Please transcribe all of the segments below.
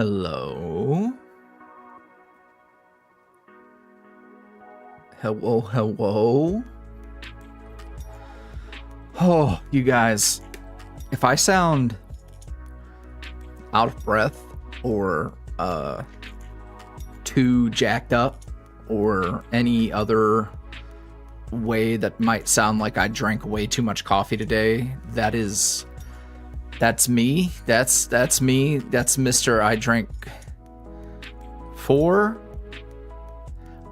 Hello. Hello, hello. Oh, you guys, if I sound out of breath or too jacked up or any other way that might sound like I drank way too much coffee today, that's me. That's me. That's Mr.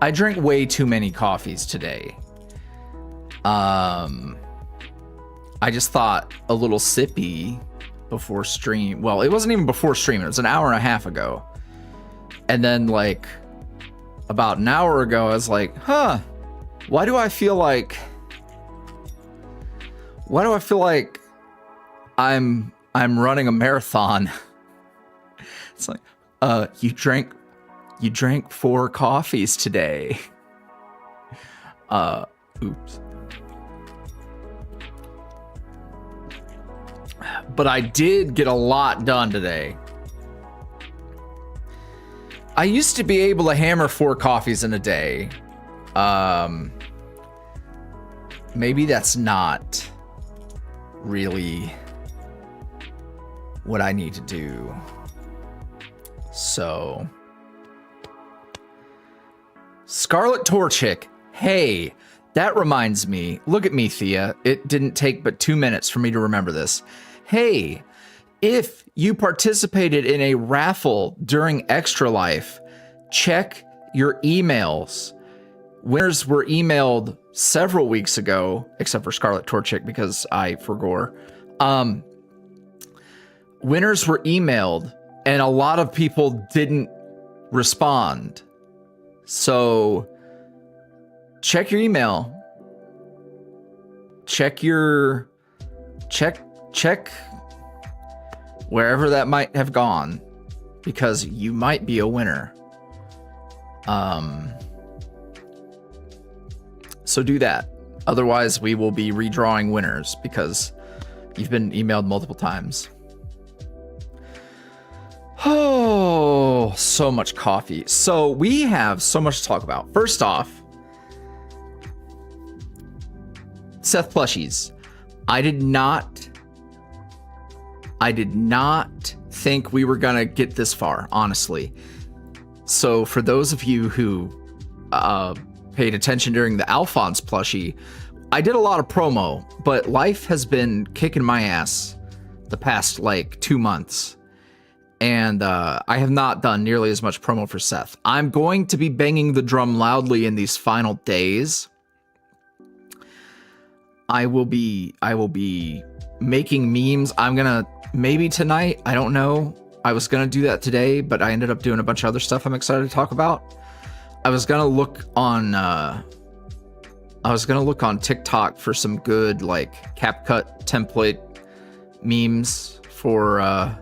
I drank way too many coffees today. I just thought a little sippy before stream. Well, it wasn't even before stream. It was an hour and a half ago. And then like about an hour ago, I was like, why do I feel like I'm running a marathon? It's like, you drank 4 coffees today. Oops. But I did get a lot done today. I used to be able to hammer 4 coffees in a day. Maybe that's not really what I need to do. So, Scarlet Torchic, hey, that reminds me. Look at me, Thea. It didn't take but 2 minutes for me to remember this. Hey, if you participated in a raffle during Extra Life, check your emails. Winners were emailed several weeks ago, except for Scarlet Torchic because I forgot. Winners were emailed, and a lot of people didn't respond. So check your email. Check wherever that might have gone, because you might be a winner. So do that. Otherwise, we will be redrawing winners because you've been emailed multiple times. Oh, so much coffee. So we have so much to talk about. First off, Seth plushies. I did not think we were gonna get this far, honestly. So for those of you who paid attention during the Alphonse plushie, I did a lot of promo, but life has been kicking my ass the past like 2 months. And I have not done nearly as much promo for Seth. I'm going to be banging the drum loudly in these final days. I will be making memes. I'm gonna, maybe tonight, I don't know. I was gonna do that today, but I ended up doing a bunch of other stuff I'm excited to talk about. I was gonna look on TikTok for some good like CapCut template memes for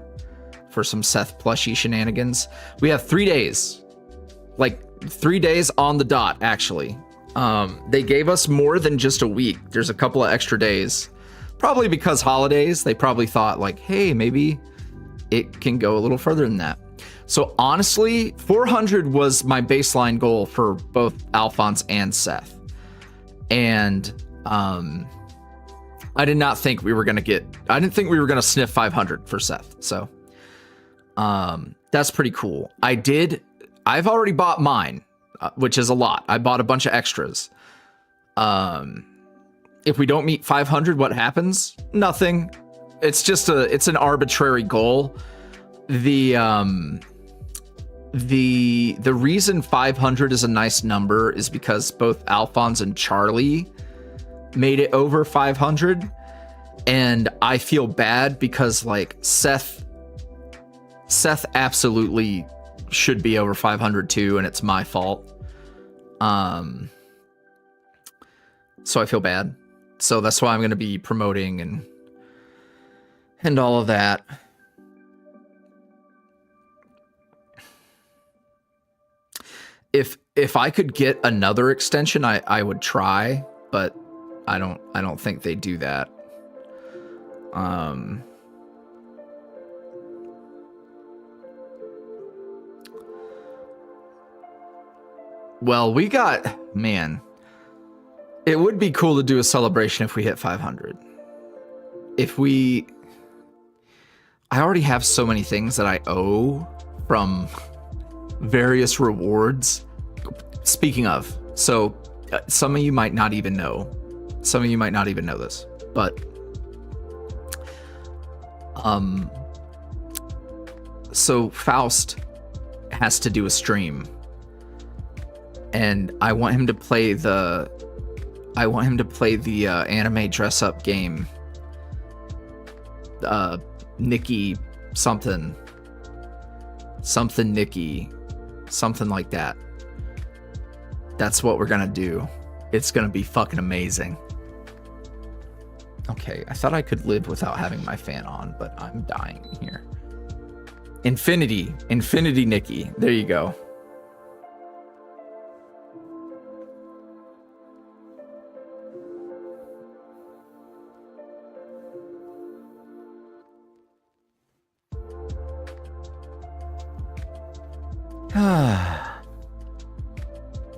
some Seth plushie shenanigans. We have 3 days, like 3 days on the dot, actually. They gave us more than just a week. There's a couple of extra days, probably because holidays. They probably thought like, hey, maybe it can go a little further than that. So honestly, 400 was my baseline goal for both Alphonse and Seth. And I did not think we were going to sniff 500 for Seth. So that's pretty cool. I've already bought mine, which is a lot. I bought a bunch of extras. If we don't meet 500, what happens? Nothing. It's an arbitrary goal. The reason 500 is a nice number is because both Alphonse and Charlie made it over 500, and I feel bad because like Seth absolutely should be over 500 too, and it's my fault. So I feel bad. So that's why I'm going to be promoting and all of that. If I could get another extension, I would try, but I don't think they do that. Well, we got, man, it would be cool to do a celebration if we hit 500. I already have so many things that I owe from various rewards. Speaking of, so some of you might not even know. Some of you might not even know this, but so Faust has to do a stream, and I want him to play the anime dress up game. Nikki something Nikki, something like that. That's what we're gonna do. It's gonna be fucking amazing. Okay, I thought I could live without having my fan on, but I'm dying here. Infinity Nikki. There you go.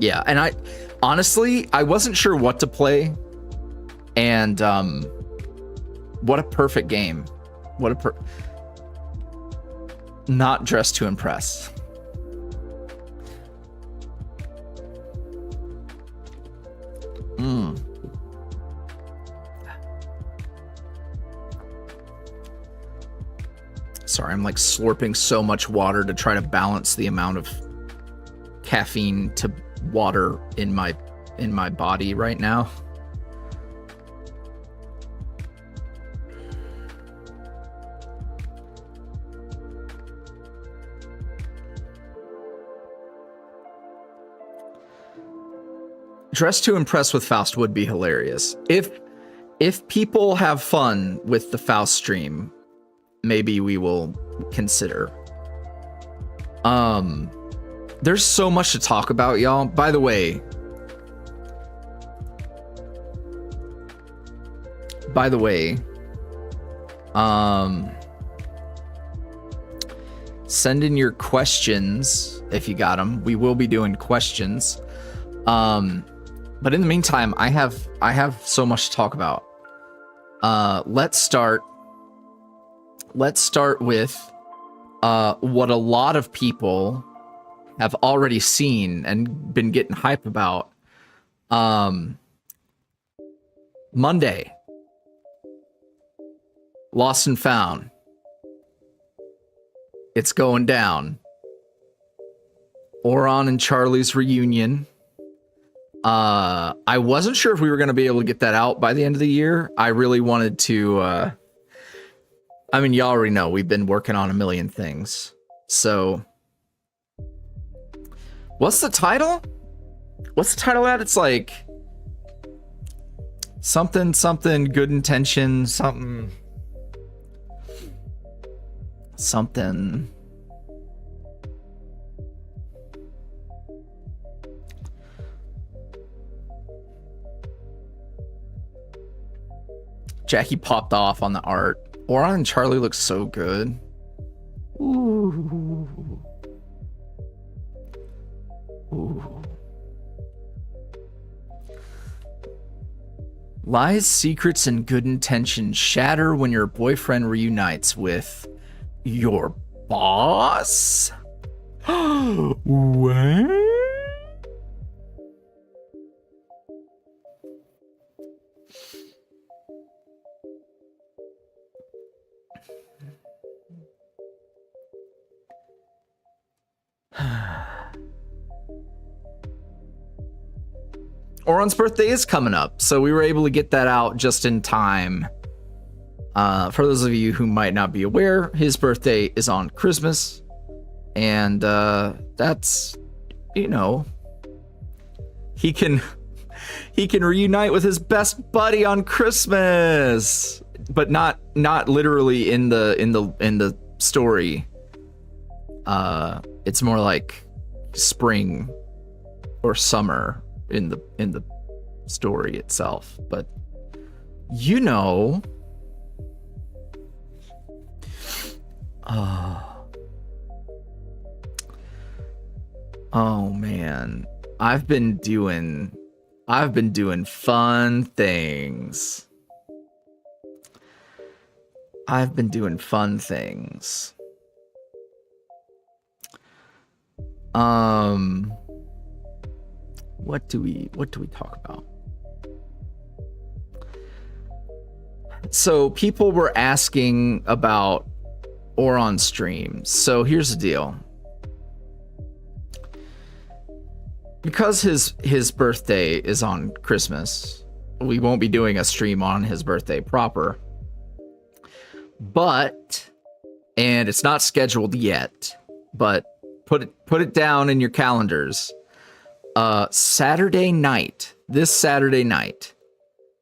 Yeah, and I honestly wasn't sure what to play, and what a perfect game. Not dressed to impress. Sorry, I'm like slurping so much water to try to balance the amount of caffeine to water in my body right now. Dress to impress with Faust would be hilarious. If people have fun with the Faust stream, maybe we will consider. There's so much to talk about, y'all. By the way, send in your questions if you got them. We will be doing questions. But in the meantime, I have so much to talk about. Let's start with what a lot of people have already seen and been getting hype about. Monday, Lost and Found. It's going down. Oron and Charlie's reunion. I wasn't sure if we were going to be able to get that out by the end of the year. I really wanted to, I mean, y'all already know we've been working on a million things. So, what's the title? What's the title at? It's like something, good intention, something. Jackie popped off on the art. Oron and Charlie look so good. Ooh. Ooh. Lies, secrets, and good intentions shatter when your boyfriend reunites with your boss? What? Oron's birthday is coming up, so we were able to get that out just in time. For those of you who might not be aware, his birthday is on Christmas, and that's, you know, he can reunite with his best buddy on Christmas, but not literally in the story. It's more like spring or summer in the story itself, but you know. Oh man, I've been doing fun things. I've been doing fun things. What do we talk about? So people were asking about Oron streams. So here's the deal. Because his birthday is on Christmas, we won't be doing a stream on his birthday proper. But, and it's not scheduled yet, but put it down in your calendars. Saturday night, this Saturday night,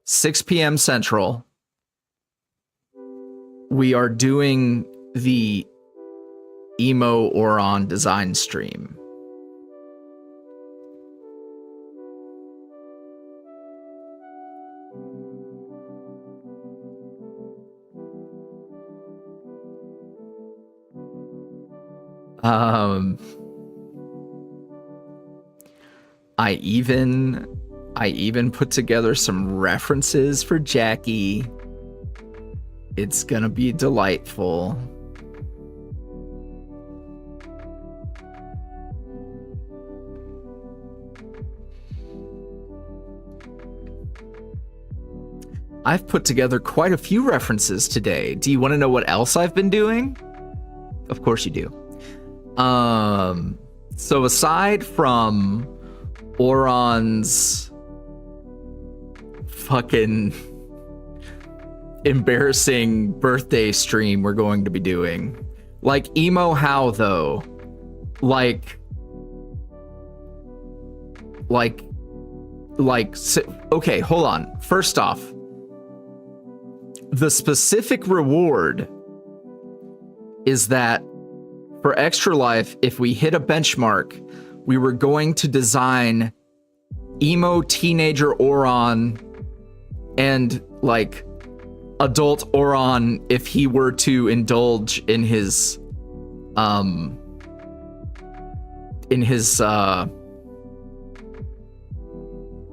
6 p.m. Central, we are doing the Emo Oron design stream. I even put together some references for Jackie. It's gonna be delightful. I've put together quite a few references today. Do you want to know what else I've been doing? Of course you do. So aside from Oron's fucking embarrassing birthday stream we're going to be doing, like Emo How though, like okay, hold on. First off, the specific reward is that for Extra Life, if we hit a benchmark, we were going to design emo teenager Oron and like adult Oron if he were to indulge in his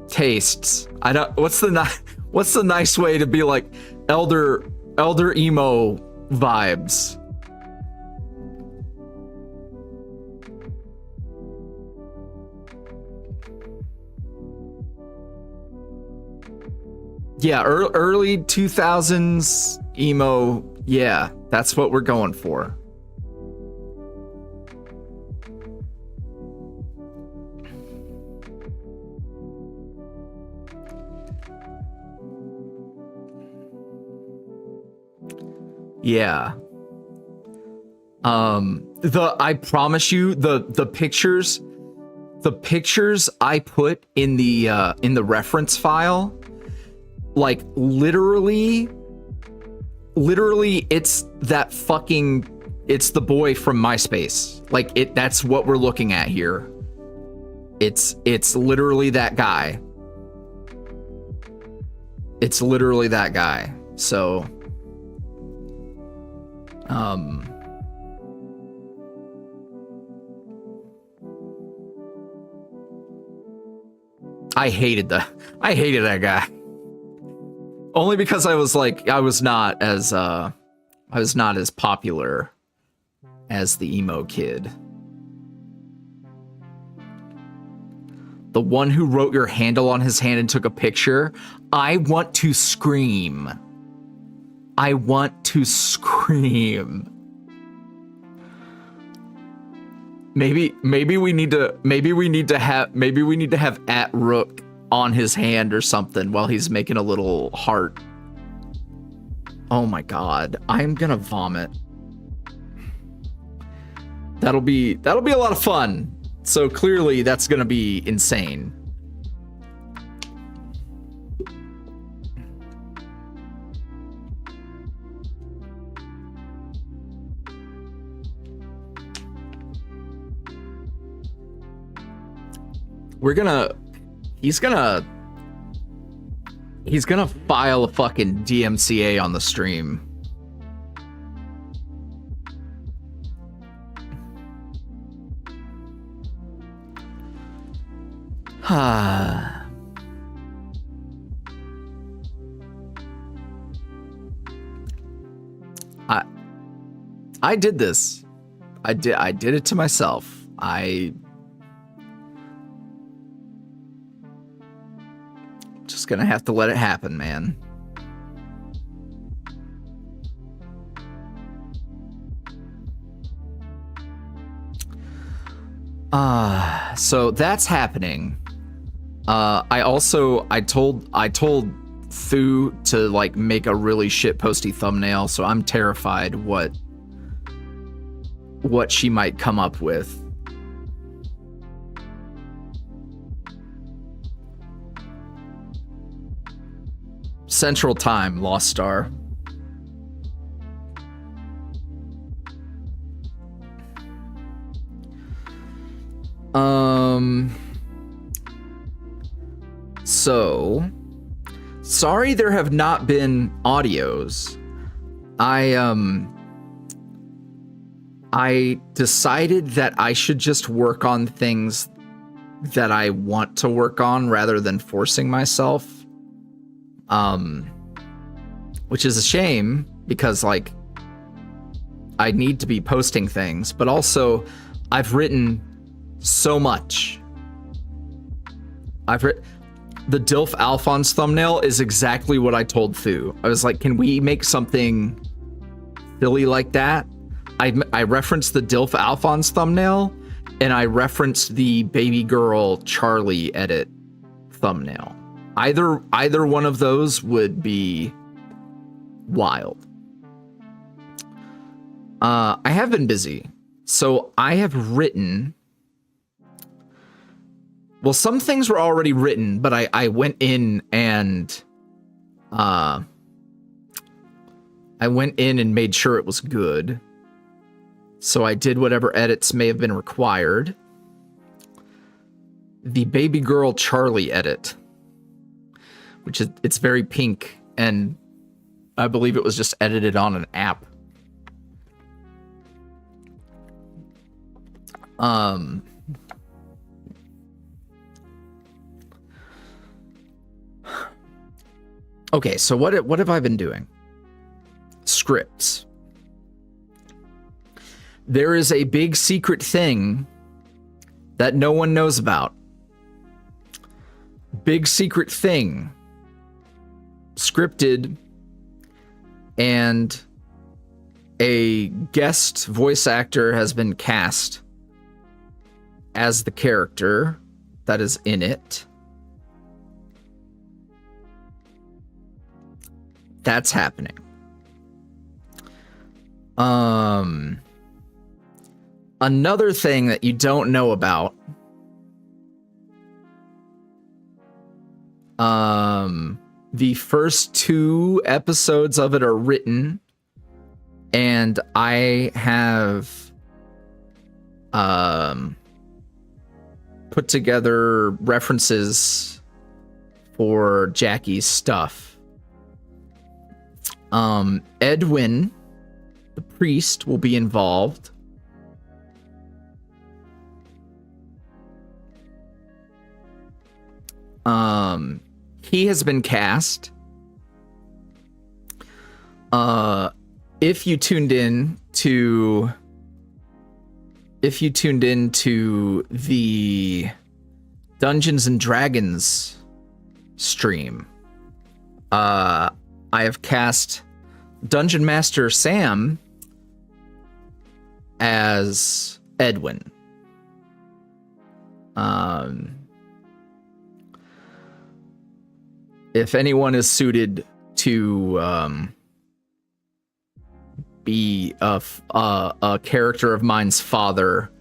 tastes. I don't, what's the nice way to be like elder emo vibes? Yeah, early 2000s emo. Yeah, that's what we're going for. Yeah. I promise you the pictures I put in the reference file, like literally it's that fucking, it's the boy from MySpace. Like that's what we're looking at here. It's literally that guy. It's literally that guy. So I hated that guy. Only because I was not as popular as the emo kid. The one who wrote your handle on his hand and took a picture. I want to scream. I want to scream. Maybe we need to have at Rook on his hand or something while he's making a little heart. Oh my god, I'm gonna vomit. That'll be a lot of fun. So clearly that's gonna be insane. He's gonna file a fucking DMCA on the stream. I did this. I did it to myself. Just gonna have to let it happen, man. So that's happening. I told Thu to like make a really shit posty thumbnail, so I'm terrified what she might come up with. Central Time, Lost Star. So sorry there have not been audios. I decided that I should just work on things that I want to work on rather than forcing myself. Which is a shame because like I need to be posting things, but also I've written so much. The Dilf Alphonse thumbnail is exactly what I told Thu. I was like, can we make something silly like that? I referenced the Dilf Alphonse thumbnail, and I referenced the baby girl Charlie edit thumbnail. Either one of those would be wild. I have been busy, so I have written. Well, some things were already written, but I went in and made sure it was good. So I did whatever edits may have been required. The baby girl Charlie edit, which is, it's very pink, and I believe it was just edited on an app. Okay, so what have I been doing? Scripts. There is a big secret thing that no one knows about. Big secret thing. Scripted, and a guest voice actor has been cast as the character that is in it. That's happening. Another thing that you don't know about, the first 2 episodes of it are written, and I have put together references for Jackie's stuff. Edwin, the priest, will be involved. He has been cast. If you tuned in to the Dungeons and Dragons stream, I have cast Dungeon Master Sam as Edwin. If anyone is suited to be a character of mine's father,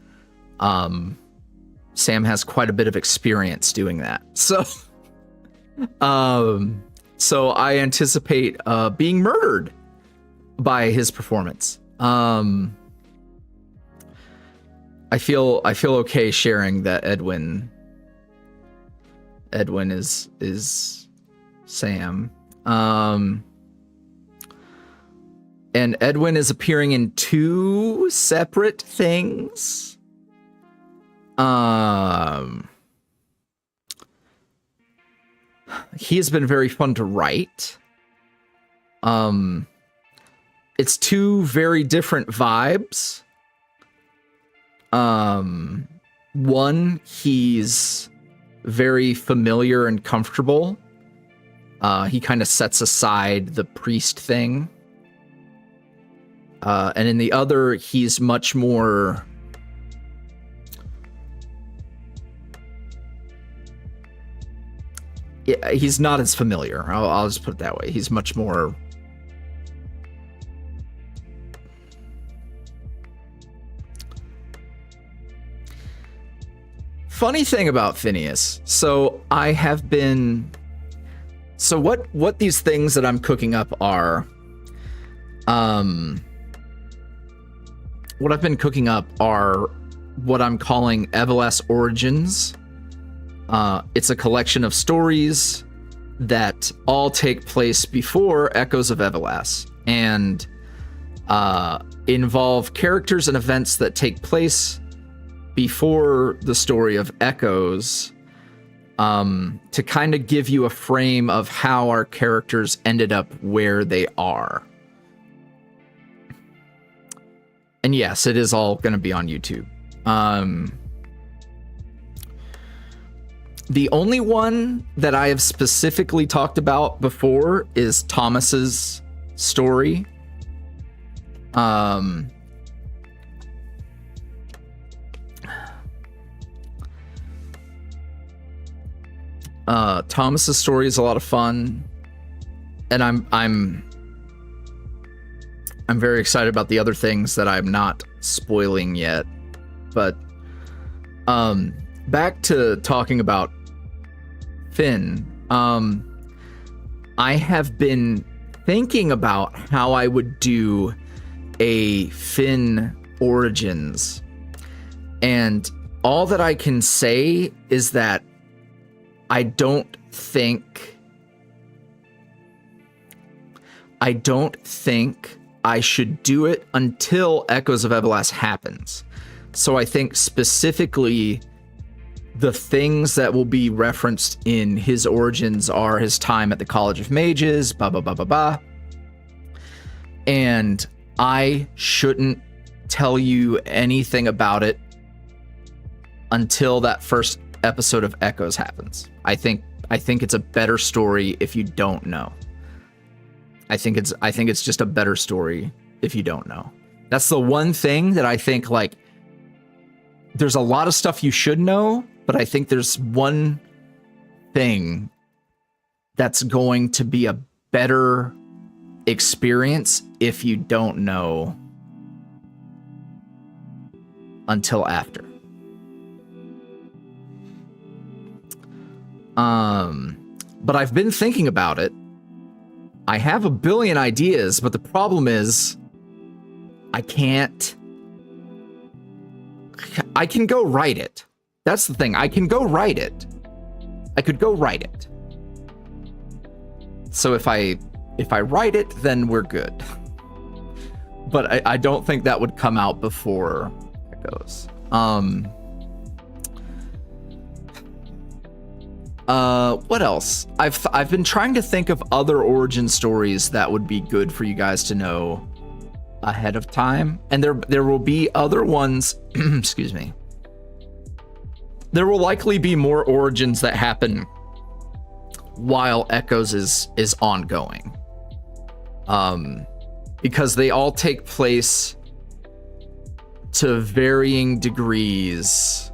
Sam has quite a bit of experience doing that. So, so I anticipate being murdered by his performance. I feel okay sharing that Edwin is Sam. And Edwin is appearing in 2 separate things. he has been very fun to write. It's two very different vibes. One, he's very familiar and comfortable. He kind of sets aside the priest thing. And in the other, he's much more... Yeah, he's not as familiar. I'll just put it that way. He's much more... Funny thing about Phineas. So I have been... So what these things that I'm cooking up are... What I've been cooking up are what I'm calling Evas Origins. It's a collection of stories that all take place before Echoes of Evas and involve characters and events that take place before the story of Echoes, to kind of give you a frame of how our characters ended up where they are. And yes, it is all going to be on YouTube. The only one that I have specifically talked about before is Thomas's story. Thomas's story is a lot of fun, and I'm very excited about the other things that I'm not spoiling yet. But back to talking about Finn. I have been thinking about how I would do a Finn Origins, and all that I can say is that I don't think I should do it until Echoes of Evas happens. So I think specifically the things that will be referenced in his origins are his time at the College of Mages, blah, blah, blah, blah, blah. And I shouldn't tell you anything about it until that first episode of Echoes happens. I think it's a better story if you don't know. I think it's just a better story if you don't know. That's the one thing that I think, like, there's a lot of stuff you should know, but I think there's one thing that's going to be a better experience if you don't know until after. But I've been thinking about it. I have a billion ideas, but the problem is I can go write it. That's the thing. I can go write it. I could go write it. So if I write it, then we're good. But I don't think that would come out before Echoes. What else? I've been trying to think of other origin stories that would be good for you guys to know ahead of time, and there will be other ones. Excuse me. There will likely be more origins that happen while Echoes is ongoing, because they all take place to varying degrees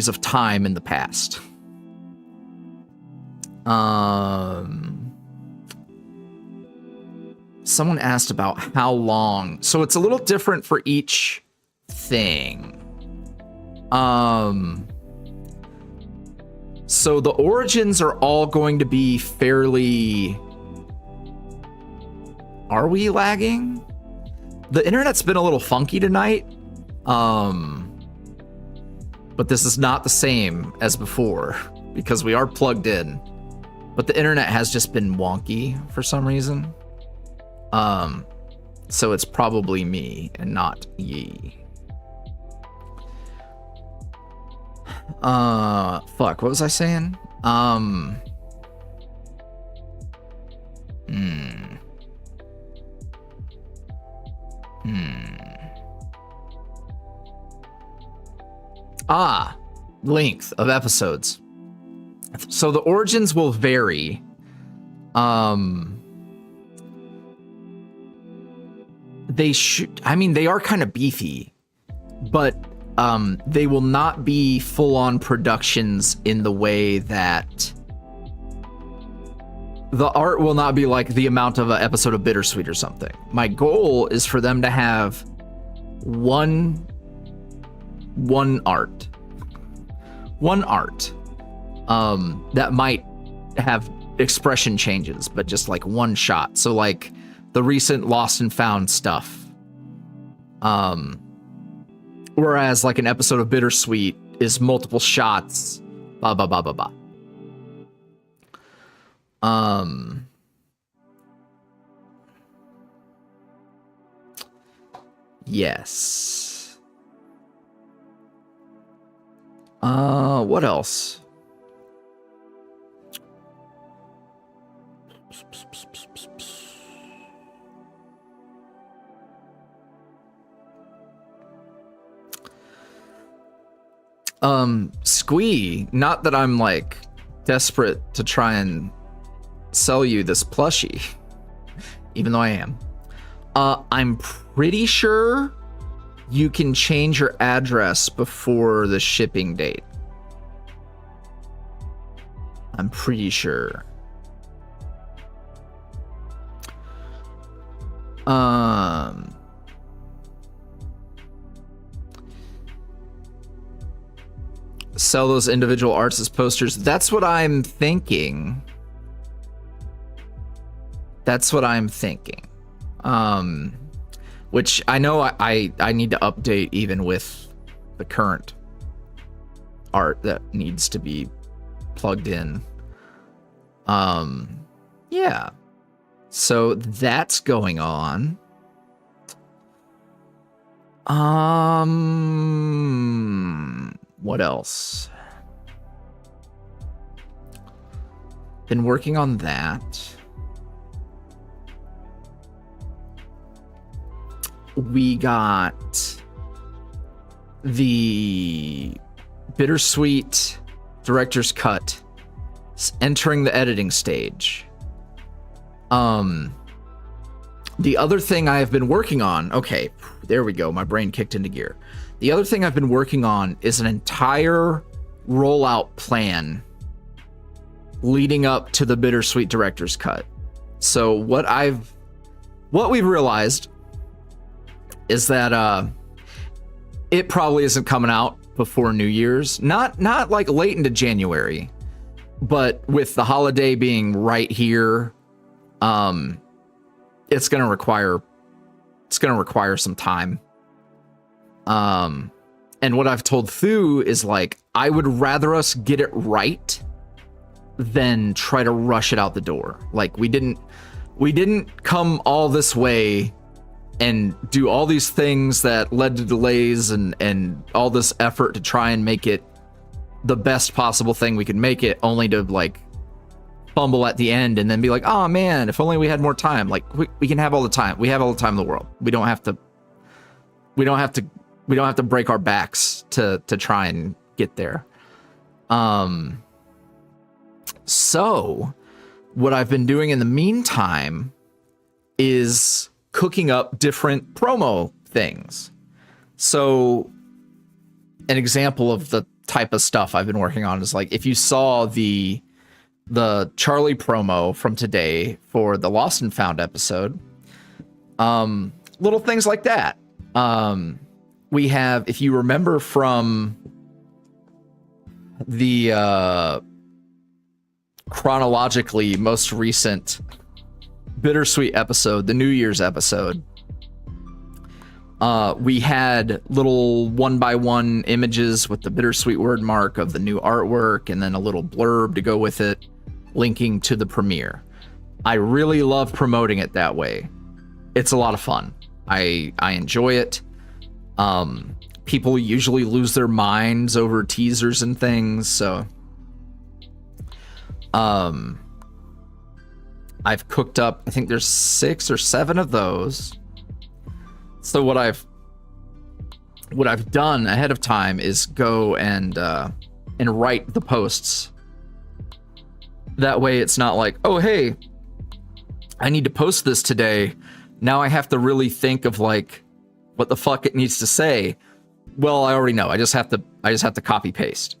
of time in the past. Someone asked about how long. So it's a little different for each thing. So the origins are all going to be fairly... Are we lagging? The internet's been a little funky tonight. But this is not the same as before because we are plugged in. But the internet has just been wonky for some reason. So it's probably me and not ye. Fuck, what was I saying? Length of episodes. So the origins will vary. They should, I mean, they are kind of beefy, but they will not be full-on productions in the way that the art will not be like the amount of an episode of Bittersweet or something. My goal is for them to have one art that might have expression changes, but just like one shot. So like the recent Lost and Found stuff. Whereas like an episode of Bittersweet is multiple shots, blah, blah, blah, blah, blah. Yes. What else? Squee, not that I'm like desperate to try and sell you this plushie, even though I am. I'm pretty sure you can change your address before the shipping date. I'm pretty sure. Sell those individual arts as posters. That's what I'm thinking. That's what I'm thinking. Which I know I need to update even with the current art that needs to be plugged in. Yeah. So that's going on. What else? Been working on that. We got the Bittersweet director's cut entering the editing stage. The other thing I have been working on, okay, there we go, my brain kicked into gear. The other thing I've been working on is an entire rollout plan leading up to the Bittersweet director's cut. So what we've realized is that it probably isn't coming out before New Year's. Not like late into January, but with the holiday being right here, it's gonna require some time. And what I've told Thu is like, I would rather us get it right than try to rush it out the door. Like we didn't come all this way and do all these things that led to delays and all this effort to try and make it the best possible thing we could make it, only to like fumble at the end and then be like, oh man, if only we had more time. Like we can have all the time. We have all the time in the world. We don't have to break our backs to try and get there. So what I've been doing in the meantime is cooking up different promo things. So an example of the type of stuff I've been working on is like, if you saw the Charlie promo from today for the Lost and Found episode, little things like that. We have, if you remember from the chronologically most recent Bittersweet episode, the New Year's episode, we had little 1x1 images with the Bittersweet word mark of the new artwork and then a little blurb to go with it, linking to the premiere. I really love promoting it that way. It's a lot of fun. I enjoy it. people usually lose their minds over teasers and things, so I've cooked up, I think there's 6 or 7 of those. So what I've done ahead of time is go and write the posts. That way it's not like, oh hey, I need to post this today. Now I have to really think of like what the fuck it needs to say. Well, I already know. I just have to copy paste.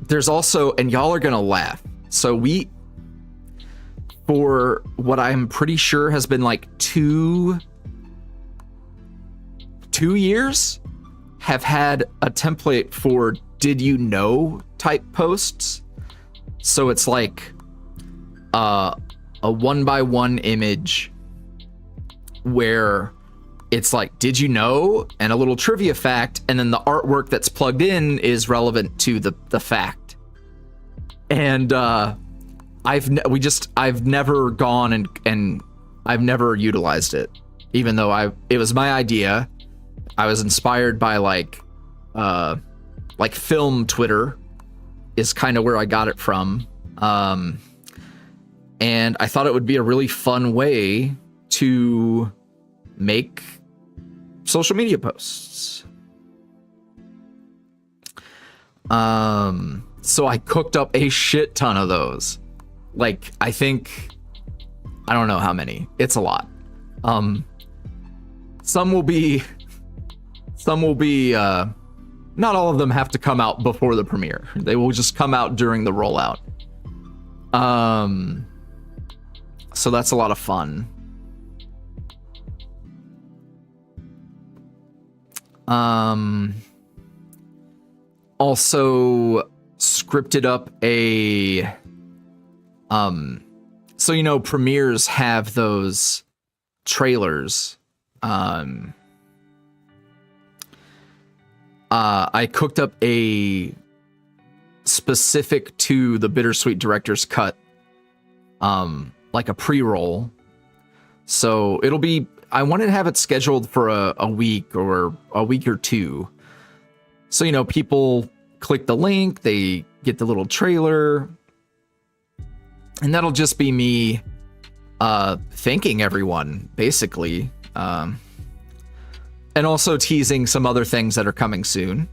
There's also, and y'all are gonna laugh. So for what I'm pretty sure has been like 2 years, have had a template for did you know type posts. So it's like a 1x1 image where it's like, did you know? And a little trivia fact, and then the artwork that's plugged in is relevant to the fact. And I've never gone and I've never utilized it, even though it was my idea. I was inspired by like film Twitter is kind of where I got it from. And I thought it would be a really fun way to make social media posts. So I cooked up a shit ton of those. Like, I don't know how many. It's a lot. Some will be, not all of them have to come out before the premiere. They will just come out during the rollout. So that's a lot of fun. Also scripted up a, so, you know, premieres have those trailers. I cooked up a specific to the Bittersweet director's cut, like a pre-roll. So it'll be, I wanted to have it scheduled for a week or 2. So, you know, people click the link, they get the little trailer, and that'll just be me thanking everyone, basically. And also teasing some other things that are coming soon.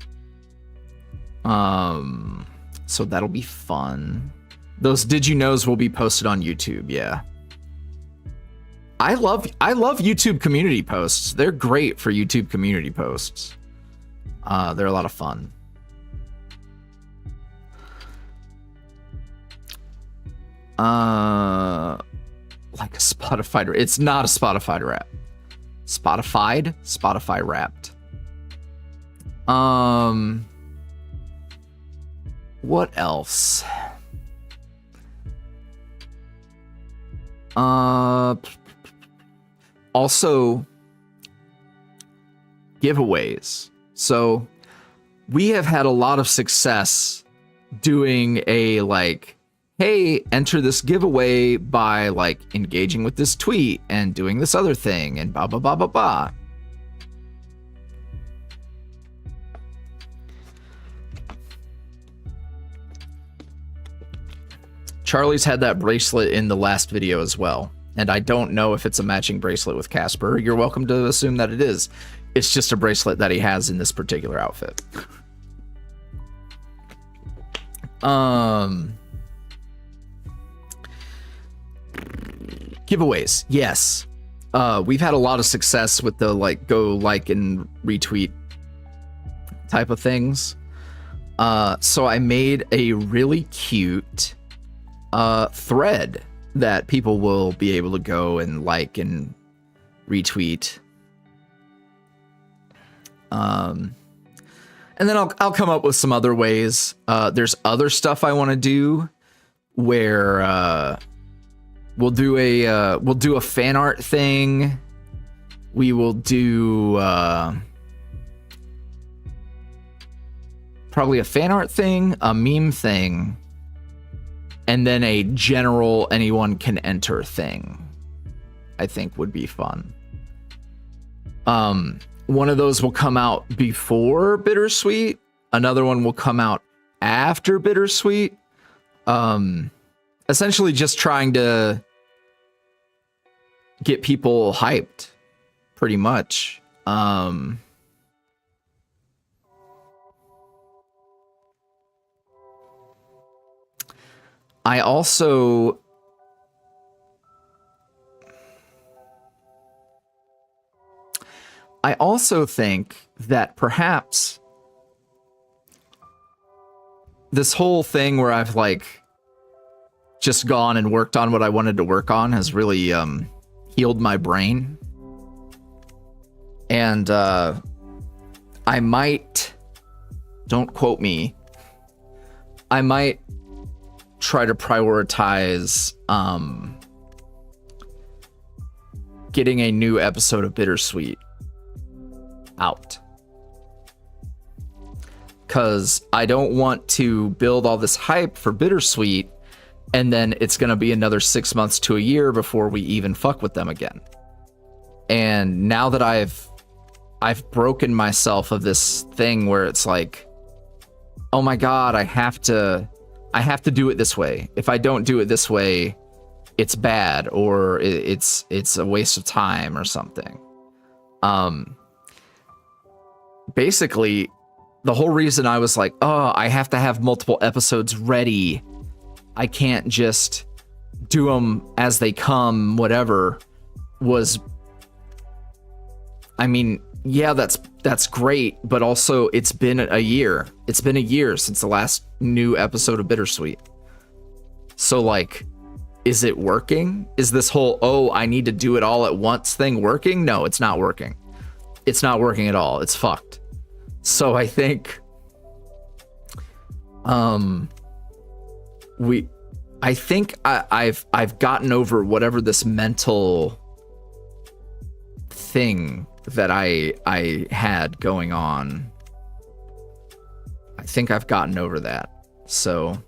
So that'll be fun. Those Did You Knows will be posted on YouTube, yeah. I love YouTube community posts. They're great for YouTube community posts. They're a lot of fun. Like a Spotify. It's not a Spotify rap. Spotify wrapped. What else? Also giveaways. So we have had a lot of success doing a like, hey, enter this giveaway by like engaging with this tweet and doing this other thing and blah, blah, blah, blah, blah. Charlie's had that bracelet in the last video as well. And I don't know if it's a matching bracelet with Casper. You're welcome to assume that it is. It's just a bracelet that he has in this particular outfit. Giveaways, yes. We've had a lot of success with the like go like and retweet type of things. So I made a really cute thread that people will be able to go and like and retweet. And then I'll come up with some other ways. There's other stuff I want to do where we'll do a fan art thing. We will do probably a fan art thing, a meme thing, and then a general anyone can enter thing. I think would be fun. One of those will come out before Bittersweet. Another one will come out after Bittersweet. Essentially just trying to get people hyped, pretty much. I also think that perhaps this whole thing where I've like just gone and worked on what I wanted to work on has really healed my brain. And I might, don't quote me, I might try to prioritize getting a new episode of Bittersweet out. Because I don't want to build all this hype for Bittersweet and then it's going to be another 6 months to a year before we even fuck with them again. And now that I've broken myself of this thing where it's like, oh my God, I have to do it this way. If I don't do it this way, it's bad, or it's a waste of time or something. Basically, the whole reason I was like, oh, I have to have multiple episodes ready. I can't just do them as they come, whatever, was, I mean, yeah, that's great, but also it's been a year. It's been a year since the last new episode of Bittersweet. So like, is it working? Is this whole, oh, I need to do it all at once thing working? No, it's not working. It's not working at all. It's fucked. So I think I've gotten over whatever this mental thing that I had going on. I think I've gotten over that. So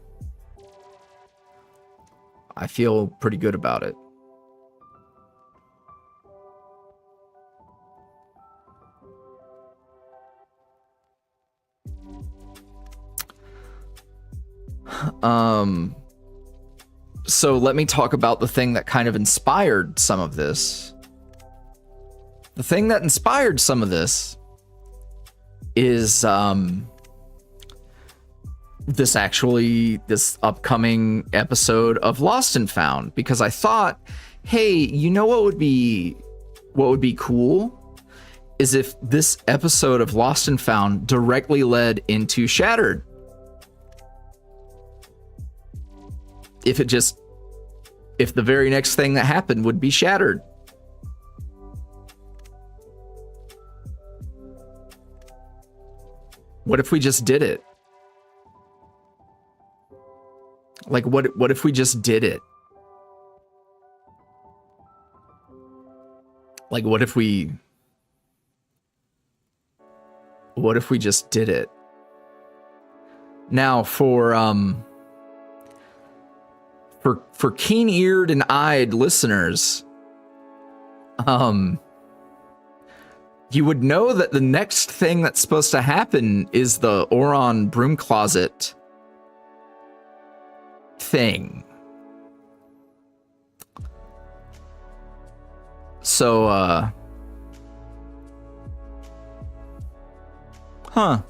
I feel pretty good about it. So let me talk about the thing that kind of inspired some of this. The thing that inspired some of this is this upcoming episode of Lost and Found, because I thought, hey, you know what would be cool is if this episode of Lost and Found directly led into Shattered. If the very next thing that happened would be Shattered. What if we just did it? Like, what if we just did it? Like, what if we just did it? Now, for keen-eared and eyed listeners, you would know that the next thing that's supposed to happen is the Oron broom closet thing. So, huh.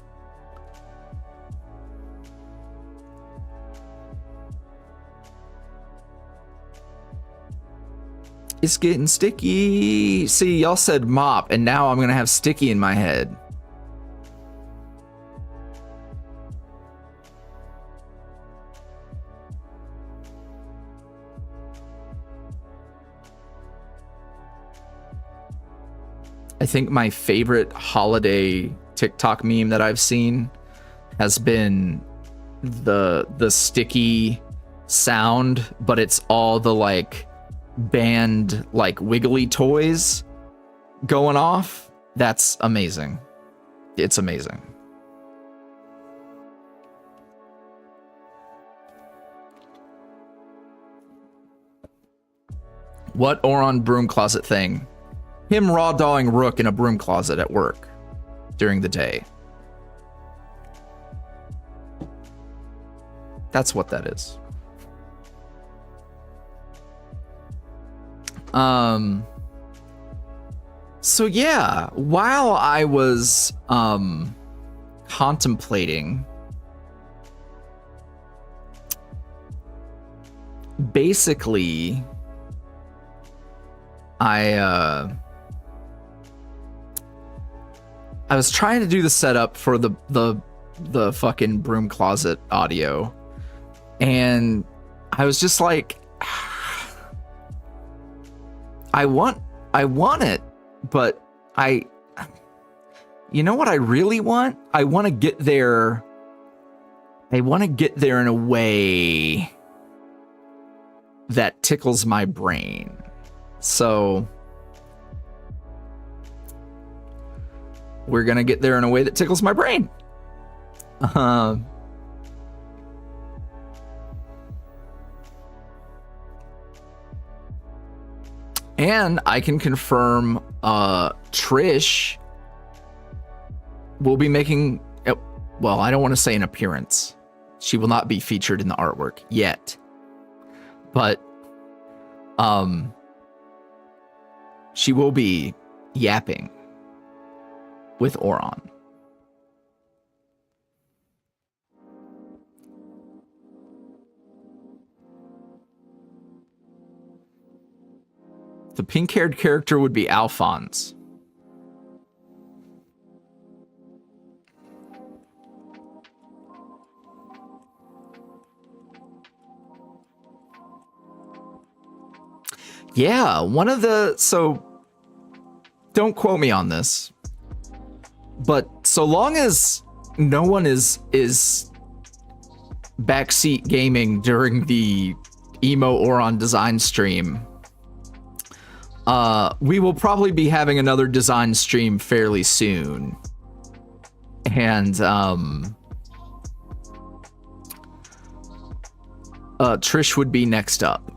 It's getting sticky. See, y'all said mop, and now I'm gonna have sticky in my head. I think my favorite holiday TikTok meme that I've seen has been the sticky sound, but it's all the like band like wiggly toys going off. That's amazing. It's amazing. What Oron broom closet thing him raw dawing Rook in a broom closet at work during the day. That's what that is. So yeah, while I was contemplating, basically I was trying to do the setup for the fucking broom closet audio, and I was just like, I want it, but you know what I really want? I want to get there in a way that tickles my brain. So we're gonna get there in a way that tickles my brain. And I can confirm Trish will be making, well, I don't want to say an appearance. She will not be featured in the artwork yet. But she will be yapping with Oron. The pink-haired character would be Alphonse. Yeah, one of the, so don't quote me on this, but so long as no one is backseat gaming during the emo Oron design stream, we will probably be having another design stream fairly soon. And Trish would be next up.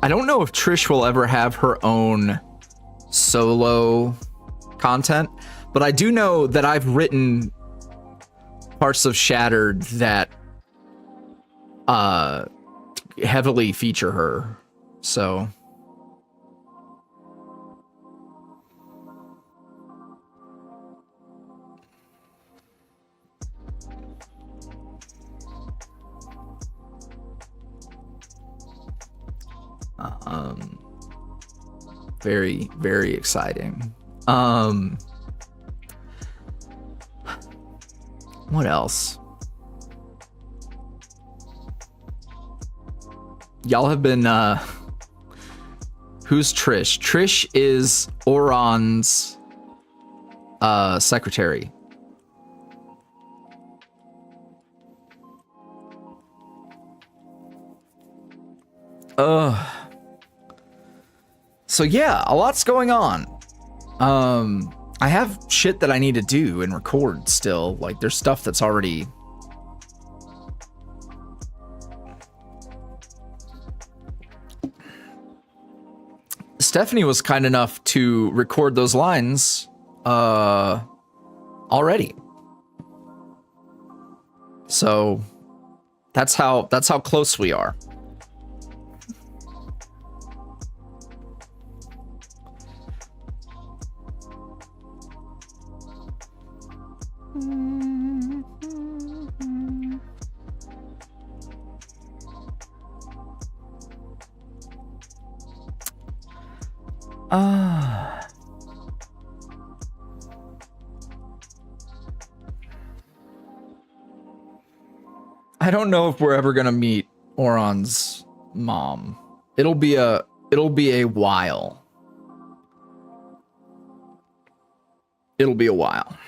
I don't know if Trish will ever have her own solo content, but I do know that I've written parts of Shattered that heavily feature her. So very, very exciting. What else? Y'all have been who's Trish? Trish is Oron's secretary. So yeah, a lot's going on. I have shit that I need to do and record still. Like, there's stuff that's already... Stephanie was kind enough to record those lines already. So that's how close we are. I don't know if we're ever gonna meet Oron's mom. It'll be a while. It'll be a while.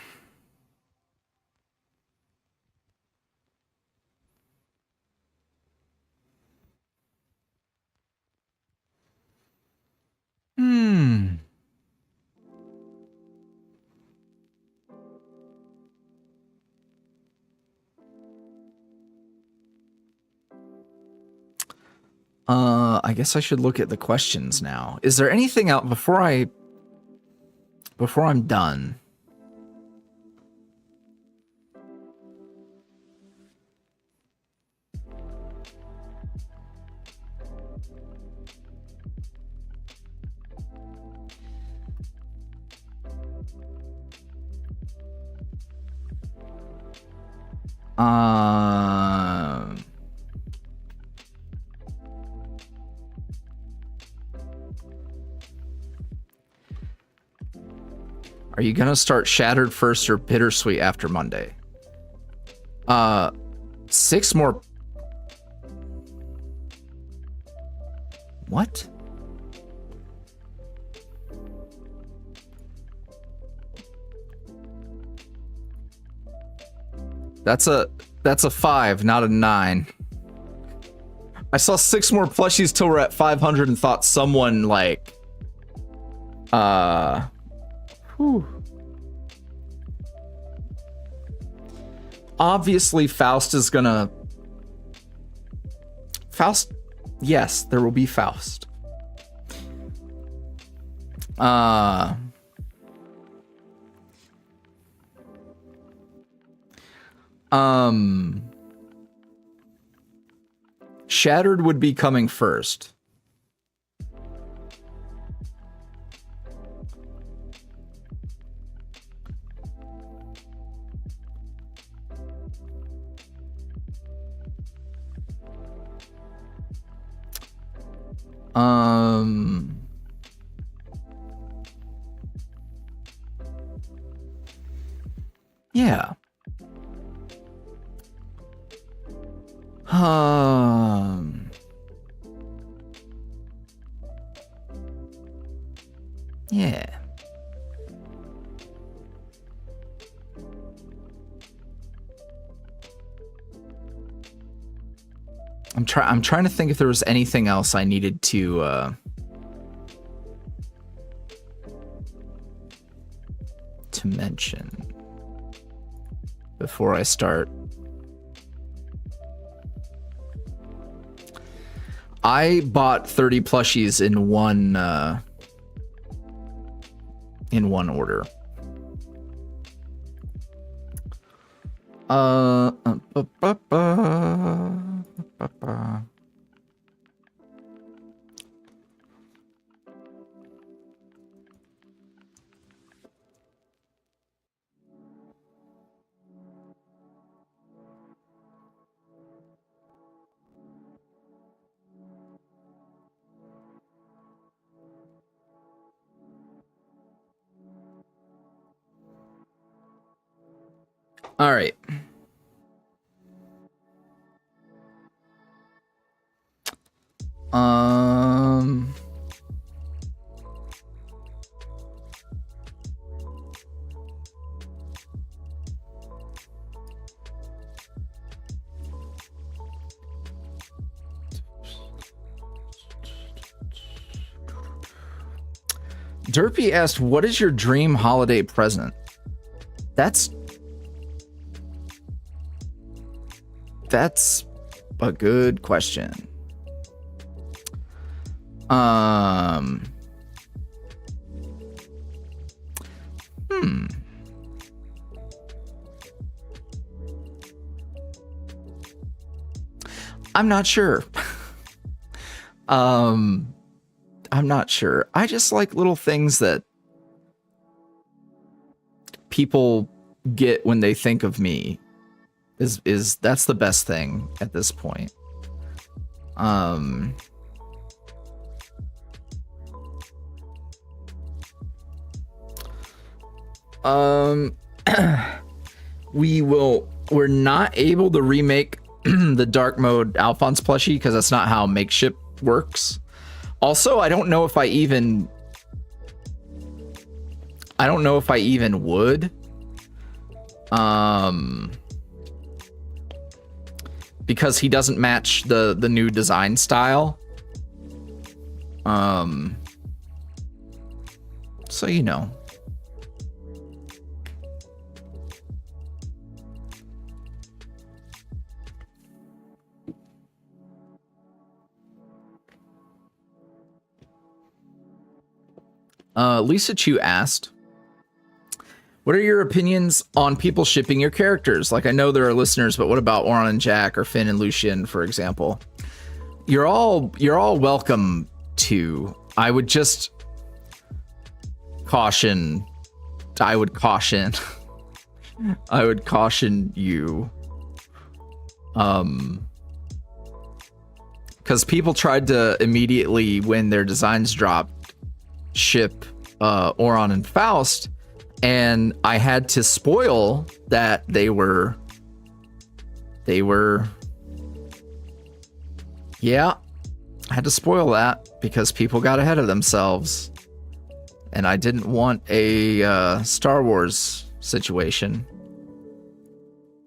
I guess I should look at the questions now. Is there anything out before I'm done? Are you gonna start Shattered first or Bittersweet after Monday? 6 more. What? That's a 5, not a 9. I saw 6 more plushies till we're at 500 and thought someone like whew. Obviously Faust is gonna yes, there will be Faust. Shattered would be coming first. Yeah. Yeah. I'm trying to think if there was anything else I needed to mention before I start. I bought 30 plushies in one order. All right. Derpy asked, what is your dream holiday present? That's a good question. I'm not sure. I'm not sure. I just like little things that people get when they think of me. That's the best thing at this point. We're not able to remake the dark mode Alphonse plushie because that's not how Makeship works. Also, I don't know if I even would. Because he doesn't match the new design style. So you know. Lisa Chu asked, what are your opinions on people shipping your characters? Like, I know there are listeners, but what about Oron and Jack or Finn and Lucian, for example? You're all welcome to. I would just caution. I would caution you. Because people tried to immediately, when their designs dropped, ship Oron and Faust, and I had to spoil that they were, yeah, I had to spoil that because people got ahead of themselves, and I didn't want a Star Wars situation.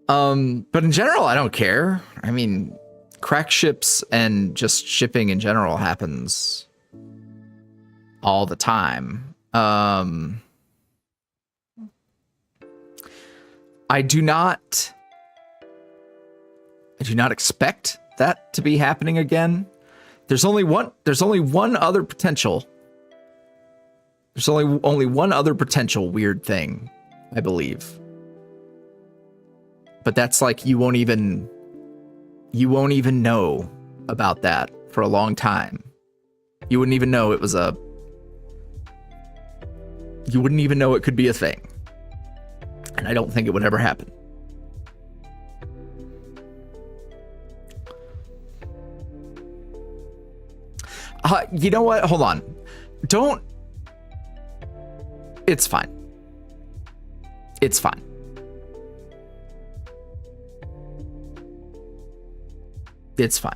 But in general, I don't care. I mean, crack ships and just shipping in general happens all the time. I do not expect that to be happening again. There's only one other potential. There's only one other potential weird thing, I believe. But that's like you won't even know about that for a long time. You wouldn't even know it was you wouldn't even know it could be a thing. And I don't think it would ever happen. You know what? Hold on. Don't. It's fine. It's fine. It's fine.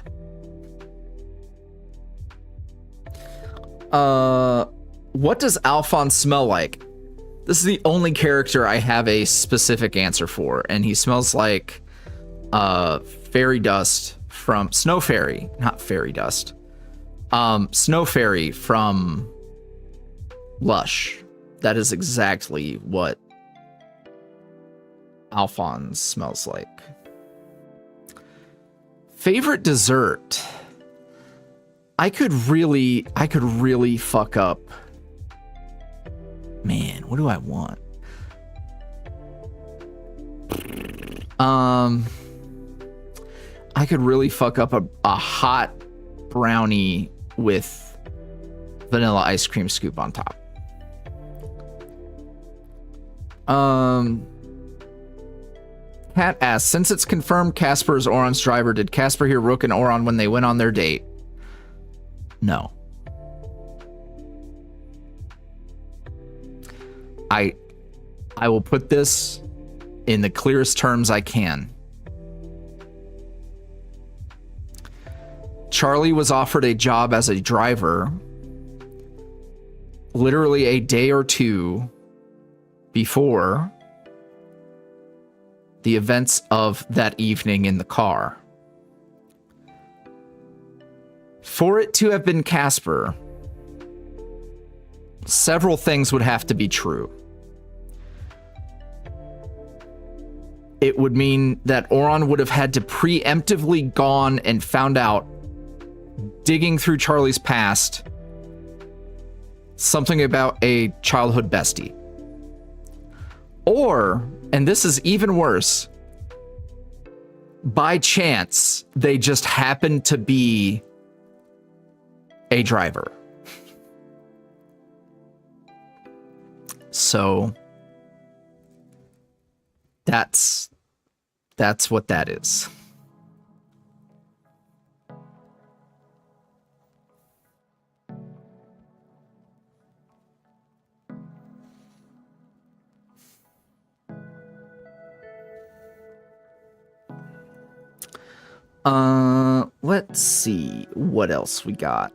What does Alphonse smell like? This is the only character I have a specific answer for, and he smells like fairy dust from Snow Fairy, not fairy dust. Snow Fairy from Lush. That is exactly what Alphonse smells like. Favorite dessert? I could really fuck up. Man, what do I want? I could really fuck up a hot brownie with vanilla ice cream scoop on top. Kat asks, since it's confirmed Casper is Oron's driver, did Casper hear Rook and Oron when they went on their date? No. I will put this in the clearest terms I can. Charlie was offered a job as a driver literally a day or two before the events of that evening in the car. For it to have been Casper, several things would have to be true. It would mean that Oron would have had to preemptively gone and found out, digging through Charlie's past, something about a childhood bestie. Or, and this is even worse, by chance, they just happened to be a driver. So that's what that is. Let's see what else we got.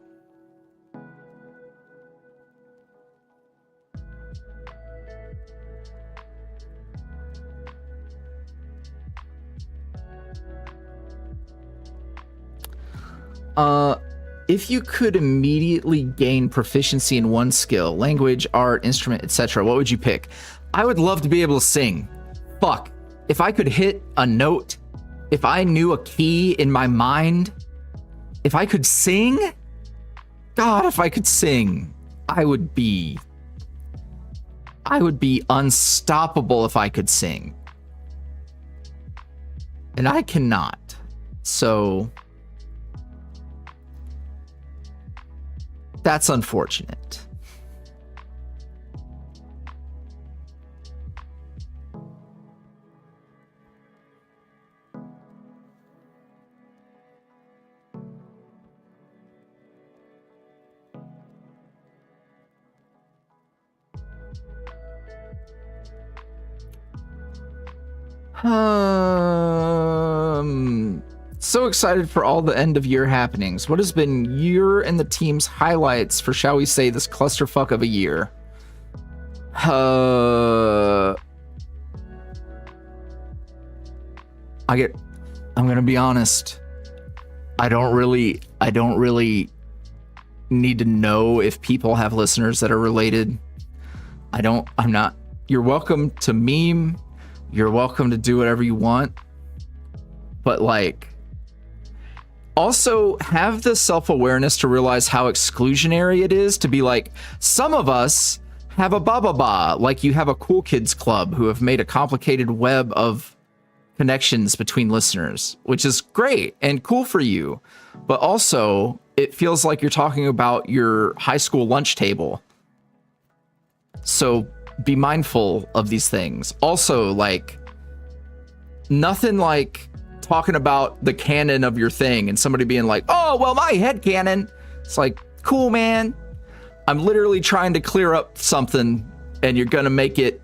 If you could immediately gain proficiency in one skill, language, art, instrument, etc., what would you pick? I would love to be able to sing. Fuck. If I could hit a note, if I knew a key in my mind, if I could sing, God, if I could sing, I would be I would be unstoppable if I could sing. And I cannot. So that's unfortunate. So excited for all the end of year happenings. What has been your and the team's highlights for, shall we say, this clusterfuck of a year? I'm gonna be honest. I don't really need to know if people have listeners that are related. I'm not. You're welcome to meme. You're welcome to do whatever you want. But like, also have the self-awareness to realize how exclusionary it is to be like, some of us have a ba, like you have a cool kids club who have made a complicated web of connections between listeners, which is great and cool for you. But also it feels like you're talking about your high school lunch table. So be mindful of these things. Also, like, nothing like talking about the canon of your thing and somebody being like, oh, well, my head canon. It's like, cool, man. I'm literally trying to clear up something and you're gonna make it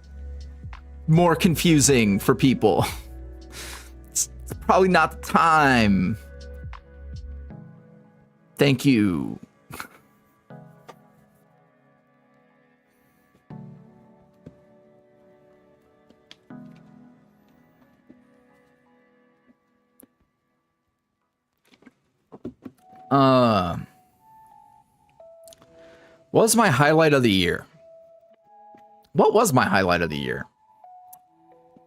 more confusing for people. It's probably not the time. Thank you. What was my highlight of the year? What was my highlight of the year?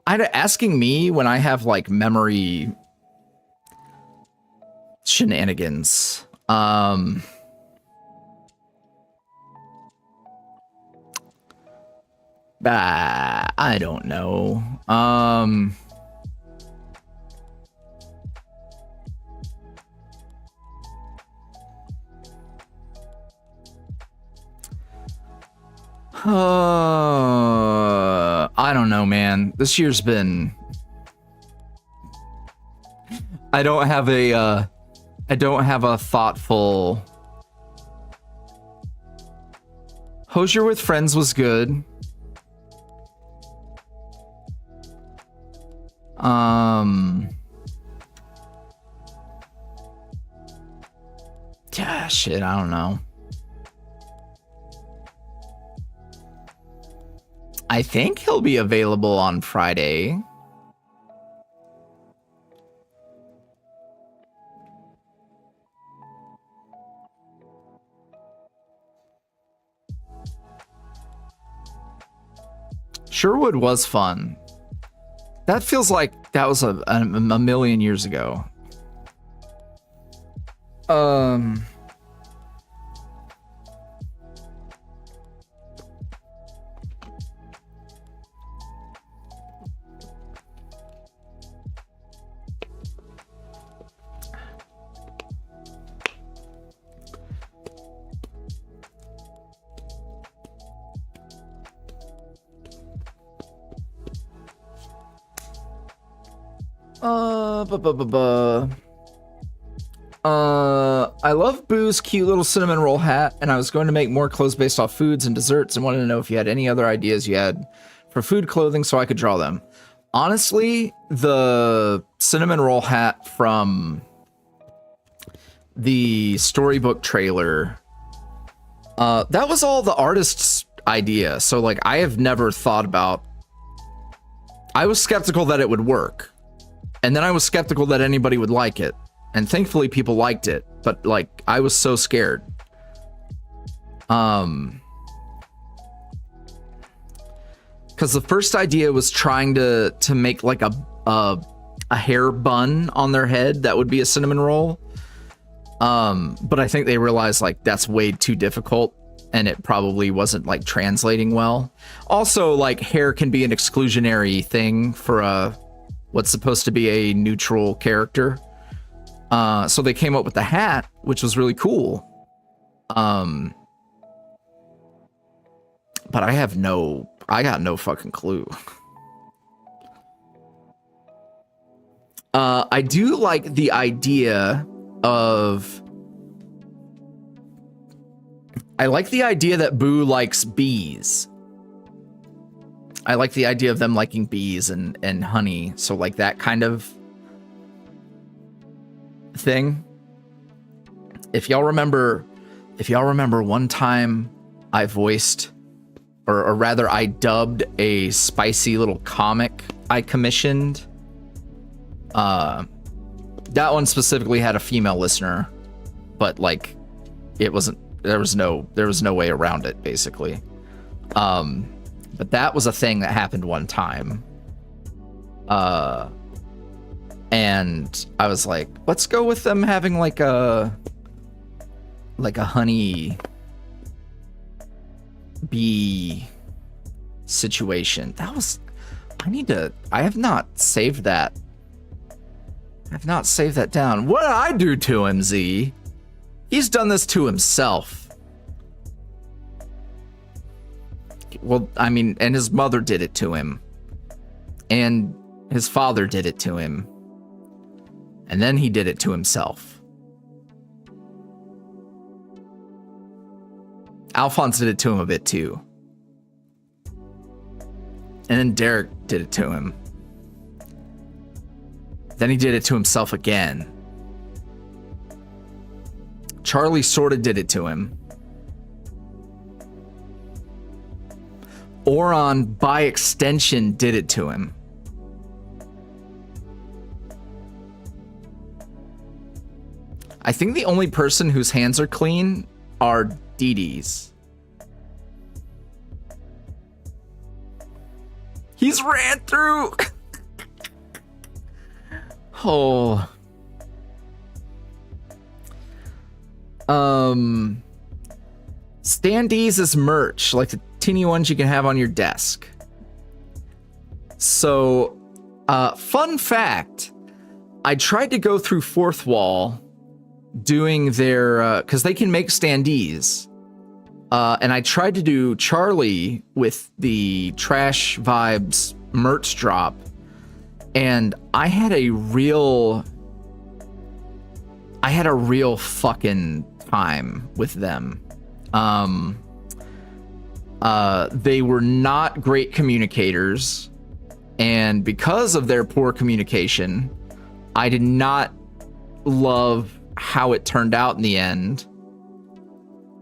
Asking me when I have like memory shenanigans. I don't know. I don't know, man. This year's been... I don't have a thoughtful... Hosier with Friends was good. Yeah, shit, I don't know. I think he'll be available on Friday. Sherwood was fun. That feels like that was a million years ago. I love Boo's cute little cinnamon roll hat, and I was going to make more clothes based off foods and desserts and wanted to know if you had any other ideas you had for food clothing so I could draw them. Honestly, the cinnamon roll hat from the storybook trailer, that was all the artist's idea. So like, I have never thought about... I was skeptical that it would work. And then I was skeptical that anybody would like it. And thankfully people liked it. But like, I was so scared. Because the first idea was trying to make like a hair bun on their head that would be a cinnamon roll. But I think they realized like that's way too difficult. and it probably wasn't like translating well. Also, like hair can be an exclusionary thing for what's supposed to be a neutral character. So they came up with the hat, which was really cool. But I got no fucking clue. I do like the idea of... I like the idea that Boo likes bees. I like the idea of them liking bees and honey. So like that kind of thing. If y'all remember one time I voiced, or rather I dubbed a spicy little comic I commissioned. That one specifically had a female listener, but like it wasn't, there was no way around it basically. But that was a thing that happened one time. And I was like, let's go with them having like a honey bee situation. That was, I have not saved that. I've not saved that down. What did I do to him, Z? He's done this to himself. Well, I mean, and his mother did it to him. And his father did it to him. And then he did it to himself. Alphonse did it to him a bit too. And then Derek did it to him. Then he did it to himself again. Charlie sort of did it to him. Oron, by extension, did it to him. I think the only person whose hands are clean are Dee Dee's. He's ran through. Oh. Standees is merch, like the teeny ones you can have on your desk. So, fun fact, I tried to go through Fourth Wall doing their, because they can make standees. And I tried to do Charlie with the Trash Vibes merch drop. And I had a real fucking time with them. They were not great communicators, and because of their poor communication, I did not love how it turned out in the end.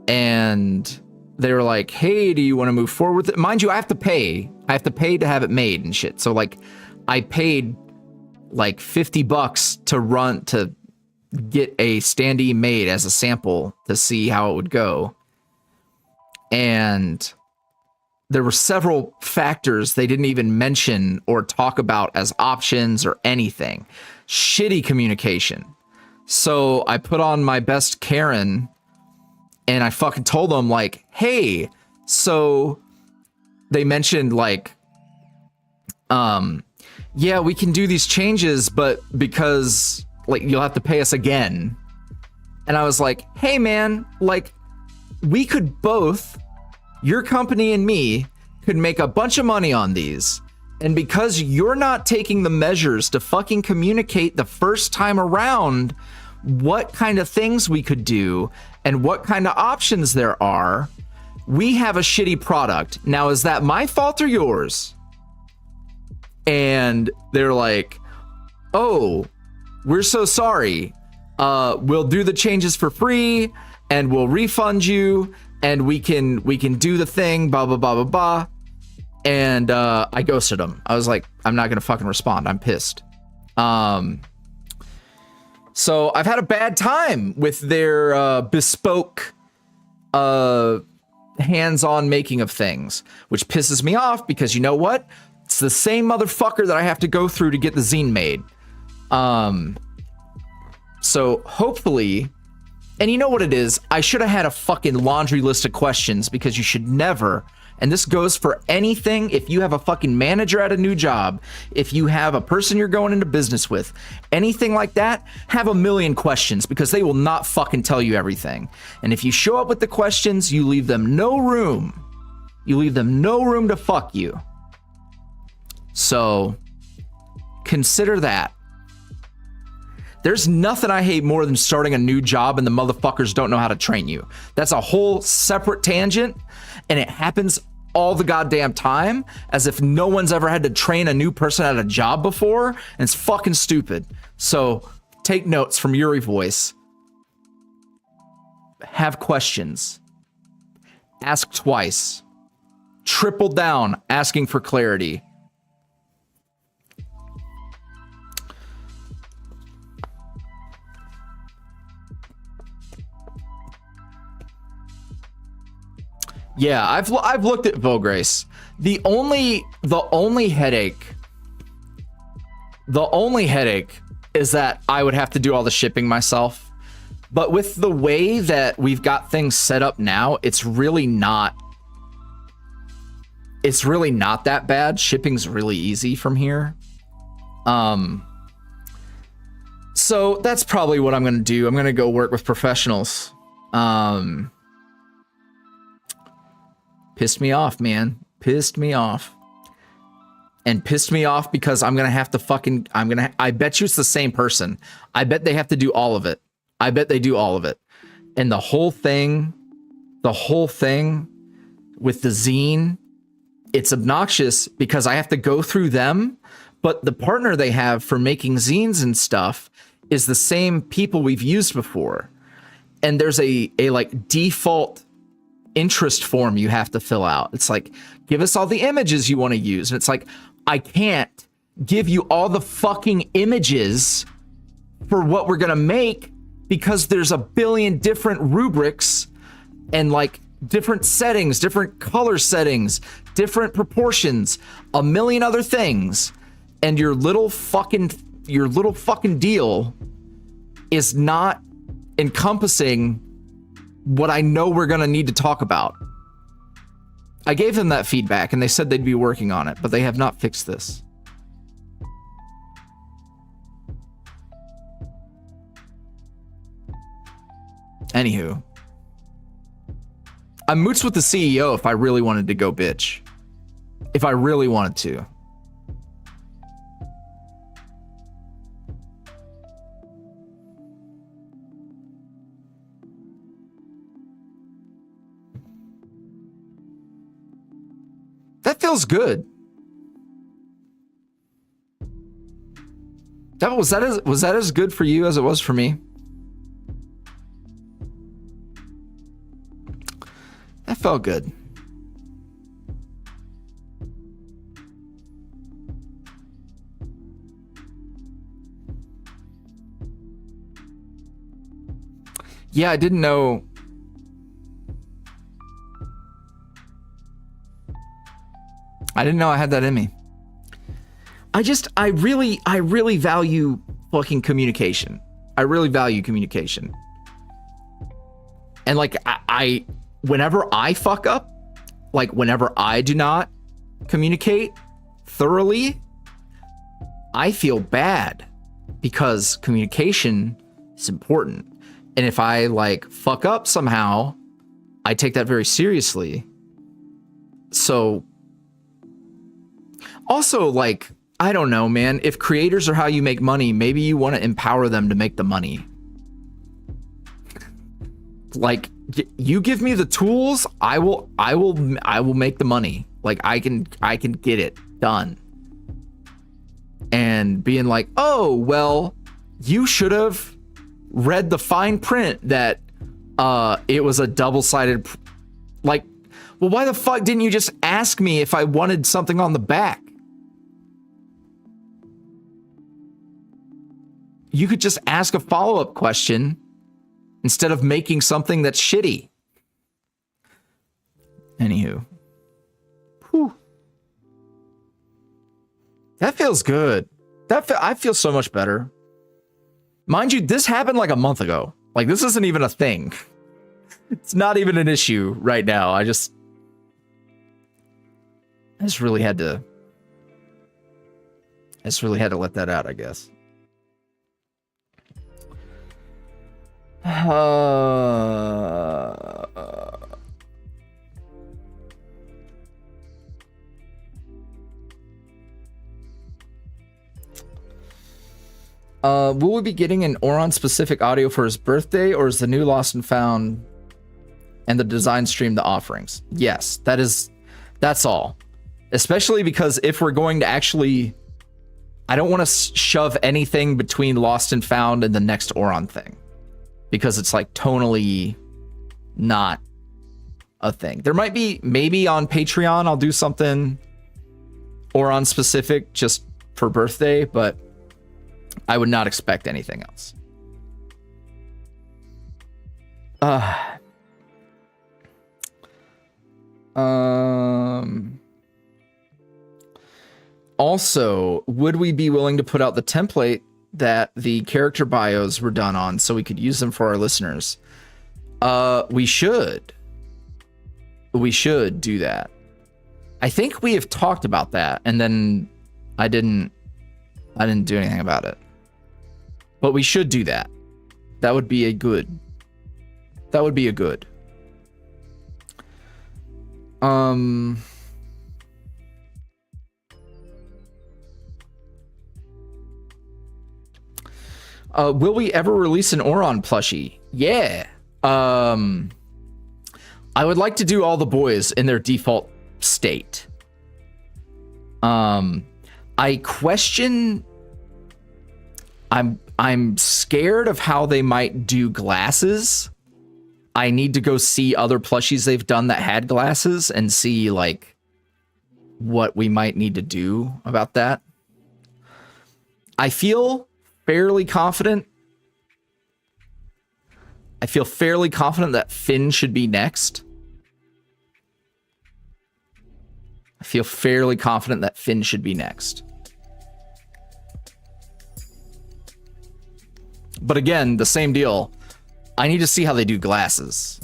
And they were like, hey, do you want to move forward with it? Mind you, I have to pay to have it made and shit. So like I paid like $50 to get a standee made as a sample to see how it would go. And there were several factors they didn't even mention or talk about as options or anything. Shitty communication. So I put on my best Karen and I fucking told them like, hey, so they mentioned like, yeah, we can do these changes, but because like you'll have to pay us again. And I was like, hey man, like we could both, your company and me, could make a bunch of money on these. And because you're not taking the measures to fucking communicate the first time around what kind of things we could do and what kind of options there are, we have a shitty product. Now, is that my fault or yours? And they're like, oh, we're so sorry. We'll do the changes for free and we'll refund you and we can do the thing, blah, blah, blah, blah, blah. And I ghosted them. I was like, I'm not going to fucking respond. I'm pissed. So I've had a bad time with their bespoke hands-on making of things, which pisses me off because you know what? It's the same motherfucker that I have to go through to get the zine made. So hopefully And you know what it is? I should have had a fucking laundry list of questions, because you should never, and this goes for anything, if you have a fucking manager at a new job, if you have a person you're going into business with, anything like that, have a million questions, because they will not fucking tell you everything. And if you show up with the questions, you leave them no room. You leave them no room to fuck you. So consider that. There's nothing I hate more than starting a new job and the motherfuckers don't know how to train you. That's a whole separate tangent, and it happens all the goddamn time, as if no one's ever had to train a new person at a job before, and it's fucking stupid. So take notes from YuuriVoice. Have questions. Ask twice. Triple down asking for clarity. Yeah, I've looked at Vograce. The only headache is that I would have to do all the shipping myself. But with the way that we've got things set up now, it's really not that bad. Shipping's really easy from here. So that's probably what I'm going to do. I'm going to go work with professionals. Pissed me off, man. Pissed me off. And pissed me off because I'm going to have to fucking... I bet you it's the same person. I bet they have to do all of it. I bet they do all of it. And the whole thing with the zine, it's obnoxious because I have to go through them, but the partner they have for making zines and stuff is the same people we've used before. And there's a like default interest form you have to fill out. It's like, give us all the images you want to use. And it's like, I can't give you all the fucking images for what we're going to make because there's a billion different rubrics and like different settings, different color settings, different proportions, a million other things. And your little fucking deal is not encompassing what I know we're going to need to talk about. I gave them that feedback and they said they'd be working on it, but they have not fixed this. Anywho, I'm moots with the CEO if I really wanted to go bitch. If I really wanted to. That feels good. Was that as good for you as it was for me? That felt good. Yeah, I didn't know. I didn't know I had that in me. I really value fucking communication. I really value communication. And like, whenever I fuck up, like whenever I do not communicate thoroughly, I feel bad because communication is important. And if I like fuck up somehow, I take that very seriously. So also, like, I don't know, man, if creators are how you make money, maybe you want to empower them to make the money. Like, you give me the tools, I will make the money. Like, I can get it done. And being like, oh, well, you should have read the fine print that it was a double-sided, like, well, why the fuck didn't you just ask me if I wanted something on the back? You could just ask a follow-up question instead of making something that's shitty. Anywho. Whew. That feels good. I feel so much better. Mind you, this happened like a month ago. Like, this isn't even a thing. It's not even an issue right now. I just really had to let that out, I guess. Will we be getting an Oron specific audio for his birthday, or is the new Lost and Found and the design stream the offerings? Yes, that's all. Especially because if we're going to actually, I don't want to shove anything between Lost and Found and the next Oron thing, because it's like tonally not a thing. There might be, maybe on Patreon I'll do something Oron specific just for birthday, but I would not expect anything else. Also, would we be willing to put out the template that the character bios were done on so we could use them for our listeners? We should. We should do that. I think we have talked about that, and then I didn't do anything about it. But we should do that. That would be a good. Will we ever release an Oron plushie? Yeah. I would like to do all the boys in their default state. I question. I'm scared of how they might do glasses. I need to go see other plushies they've done that had glasses and see like what we might need to do about that. I feel fairly confident. That Finn should be next. But again, the same deal. I need to see how they do glasses.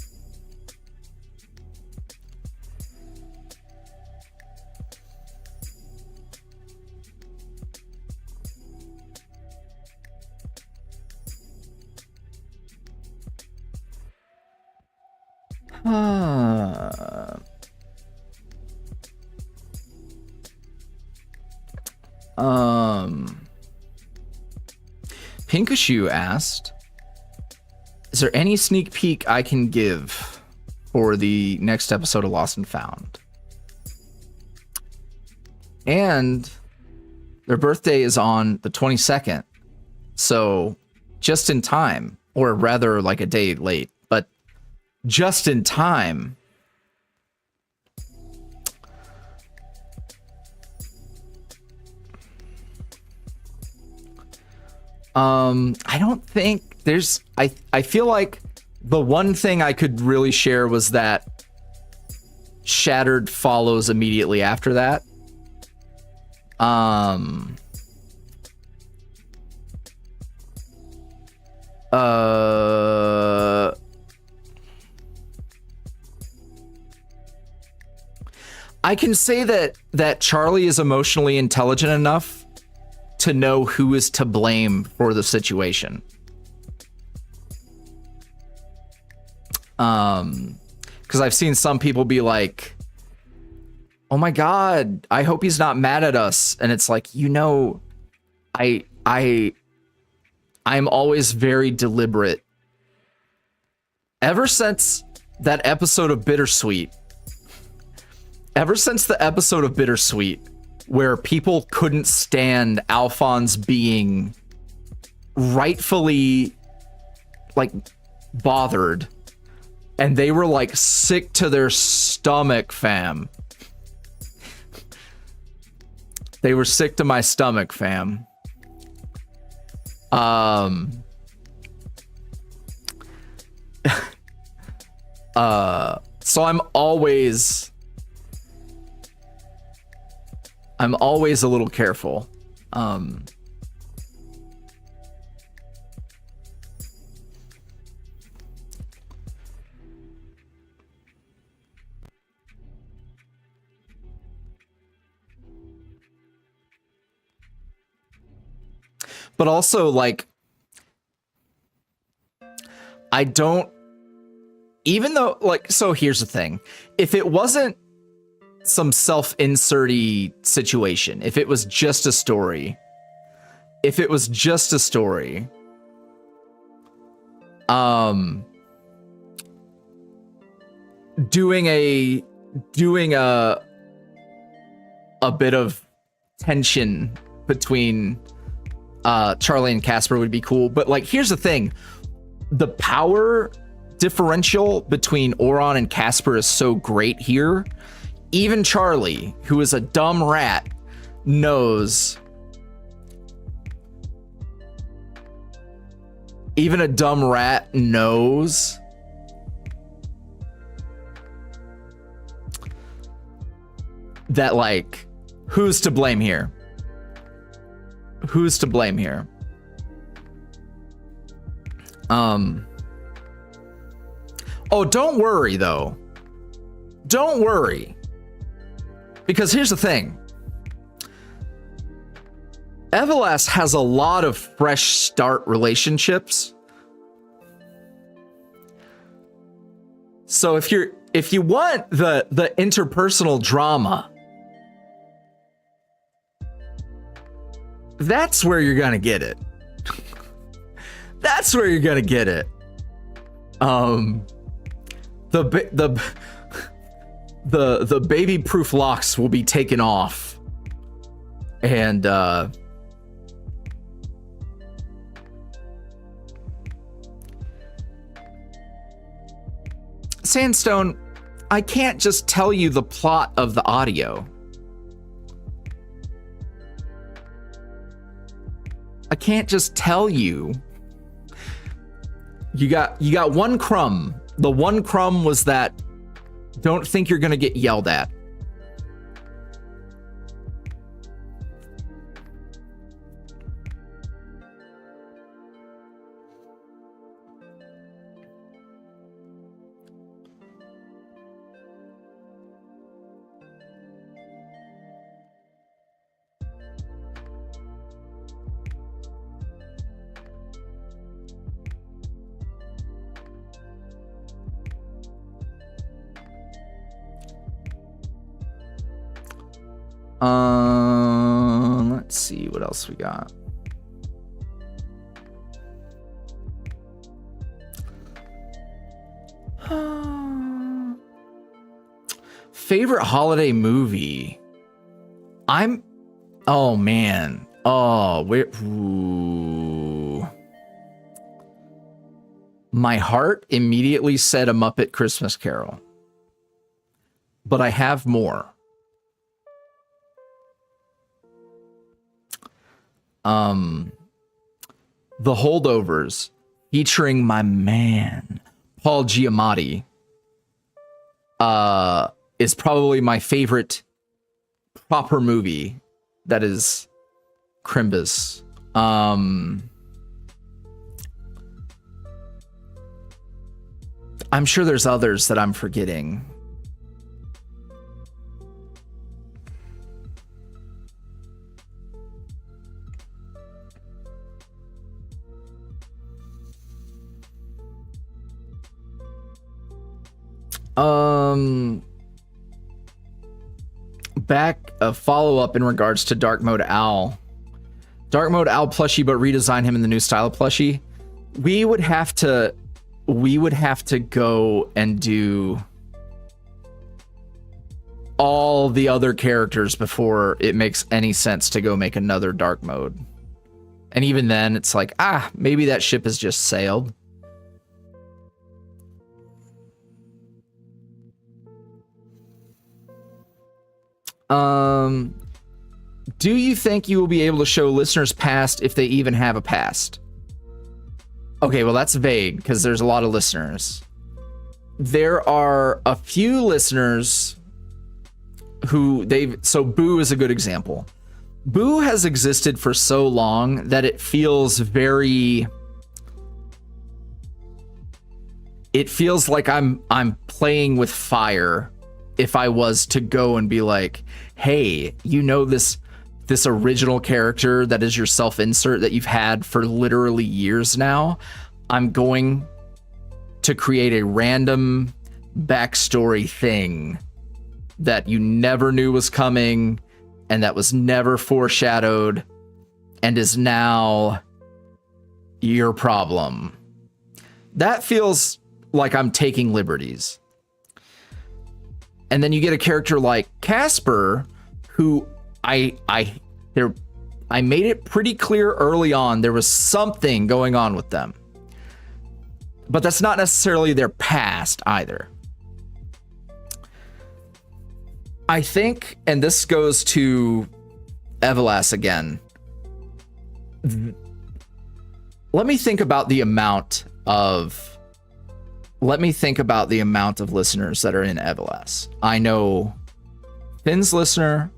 Pinkashoe asked, is there any sneak peek I can give for the next episode of Lost and Found? And their birthday is on the 22nd, so just in time, or rather like a day late, but just in time. I don't think there's, I feel like the one thing I could really share was that Shattered follows immediately after that. I can say that Charlie is emotionally intelligent enough to know who is to blame for the situation. Because I've seen some people be like, oh my God, I hope he's not mad at us. And it's like, you know, I'm always very deliberate. Ever since that episode of Bittersweet, where people couldn't stand Alphonse being rightfully like bothered, and they were like sick to their stomach, fam. They were sick to my stomach, fam. So I'm always a little careful. But also, like, I don't, even though, like, so here's the thing. If it wasn't some self-insert-y situation, if it was just a story, doing a bit of tension between Charlie and Casper would be cool. But like, here's the thing. The power differential between Oron and Casper is so great here. Even Charlie, who is a dumb rat, knows. Even a dumb rat knows that, like, who's to blame here? Who's to blame here? Oh, don't worry, though. Don't worry. Because here's the thing. Evas has a lot of fresh start relationships. So if you want the interpersonal drama, that's where you're gonna get it. That's where you're gonna get it. The baby-proof locks will be taken off, and Sandstone, I can't just tell you the plot of the audio. I can't just tell you. You got one crumb. The one crumb was that don't think you're gonna get yelled at. Let's see what else we got. Favorite holiday movie? Oh man. My heart immediately said A Muppet Christmas Carol. But I have more. The Holdovers, featuring my man Paul Giamatti, is probably my favorite proper movie that is Crimbus. I'm sure there's others that I'm forgetting. Back a follow-up in regards to Dark Mode Owl. Dark Mode Owl plushie, but redesign him in the new style of plushie. We would have to go and do all the other characters before it makes any sense to go make another Dark Mode. And even then, it's like, maybe that ship has just sailed. Do you think you will be able to show listeners past if they even have a past? Okay, well, that's vague because there's a lot of listeners. There are a few listeners who so Boo is a good example. Boo has existed for so long that it feels like I'm playing with fire if I was to go and be like, hey, you know this this original character that is your self-insert that you've had for literally years now. I'm going to create a random backstory thing that you never knew was coming and that was never foreshadowed and is now your problem. That feels like I'm taking liberties. And then you get a character like Casper, who I made it pretty clear early on there was something going on with them. But that's not necessarily their past either. I think, and this goes to Evas again. Let me think about the amount of listeners that are in Evas. I know Finn's listener,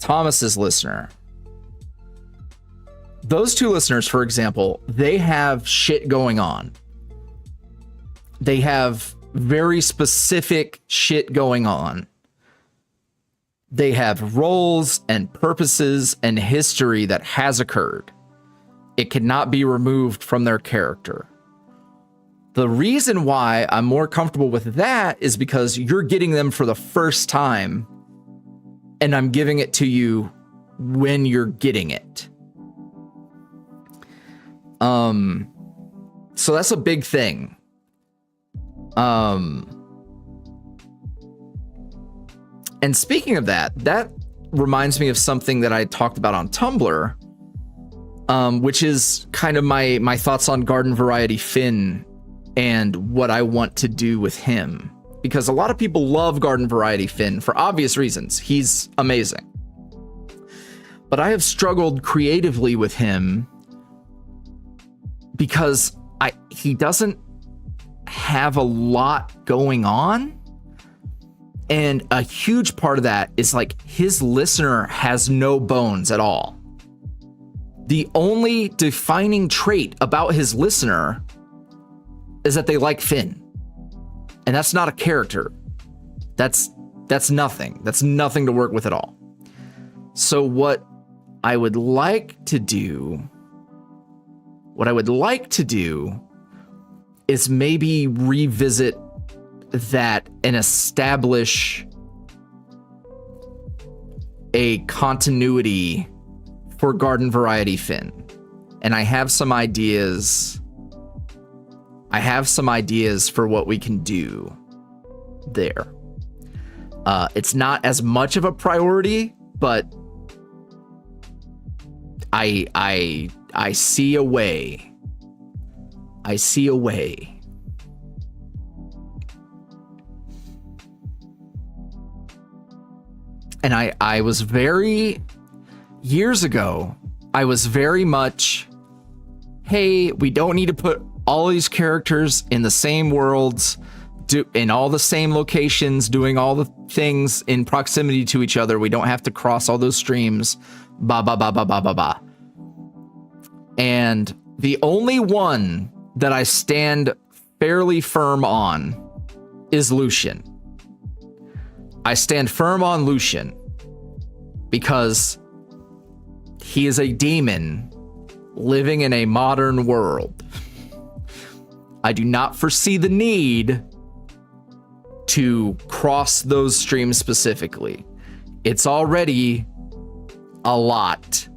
Thomas's listener. Those two listeners, for example, they have shit going on. They have very specific shit going on. They have roles and purposes and history that has occurred. It cannot be removed from their character. The reason why I'm more comfortable with that is because you're getting them for the first time, and I'm giving it to you when you're getting it. So that's a big thing. And speaking of that reminds me of something that I talked about on Tumblr, which is kind of my thoughts on Garden Variety Finn and what I want to do with him. Because a lot of people love Garden Variety Finn for obvious reasons. He's amazing. But I have struggled creatively with him because he doesn't have a lot going on. And a huge part of that is like his listener has no bones at all. The only defining trait about his listener is that they like Finn. And that's not a character. That's nothing. That's nothing to work with at all. So what I would like to do is maybe revisit that and establish a continuity for Garden Variety Finn. And I have some ideas. For what we can do there. It's not as much of a priority, but I see a way. And I was years ago, I was very much, hey, we don't need to put all these characters in the same worlds, in all the same locations, doing all the things in proximity to each other. We don't have to cross all those streams. Ba ba ba ba ba ba ba. And the only one that I stand fairly firm on is Lucian. I stand firm on Lucian because he is a demon living in a modern world. I do not foresee the need to cross those streams specifically. It's already a lot.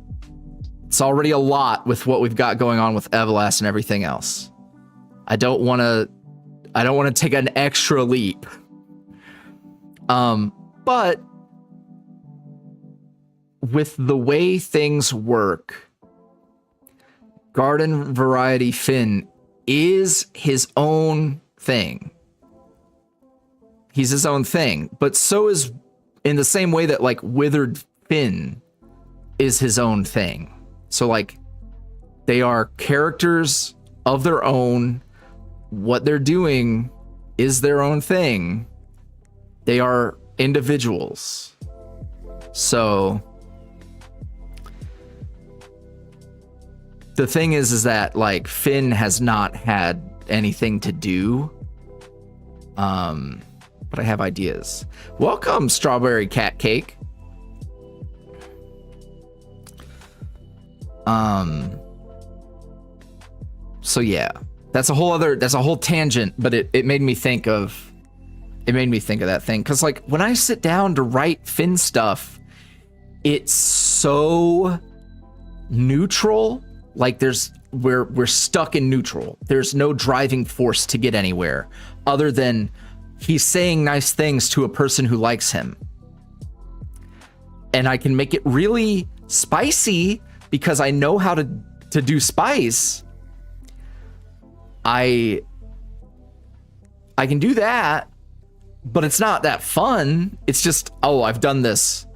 It's already a lot with what we've got going on with Evas and everything else. I don't want to take an extra leap. But with the way things work, Garden Variety Finn is his own thing. He's his own thing, but so is, in the same way that like Withered Finn is his own thing. So like they are characters of their own. What they're doing is their own thing. They are individuals. So the thing is that like Finn has not had anything to do. But I have ideas. Welcome, Strawberry Cat Cake. So yeah, that's a whole tangent, but it made me think of that thing. Cause like when I sit down to write Finn stuff, it's so neutral. Like we're stuck in neutral. There's no driving force to get anywhere other than he's saying nice things to a person who likes him. And I can make it really spicy because I know how to do spice. I can do that, but it's not that fun. It's just, oh, I've done this.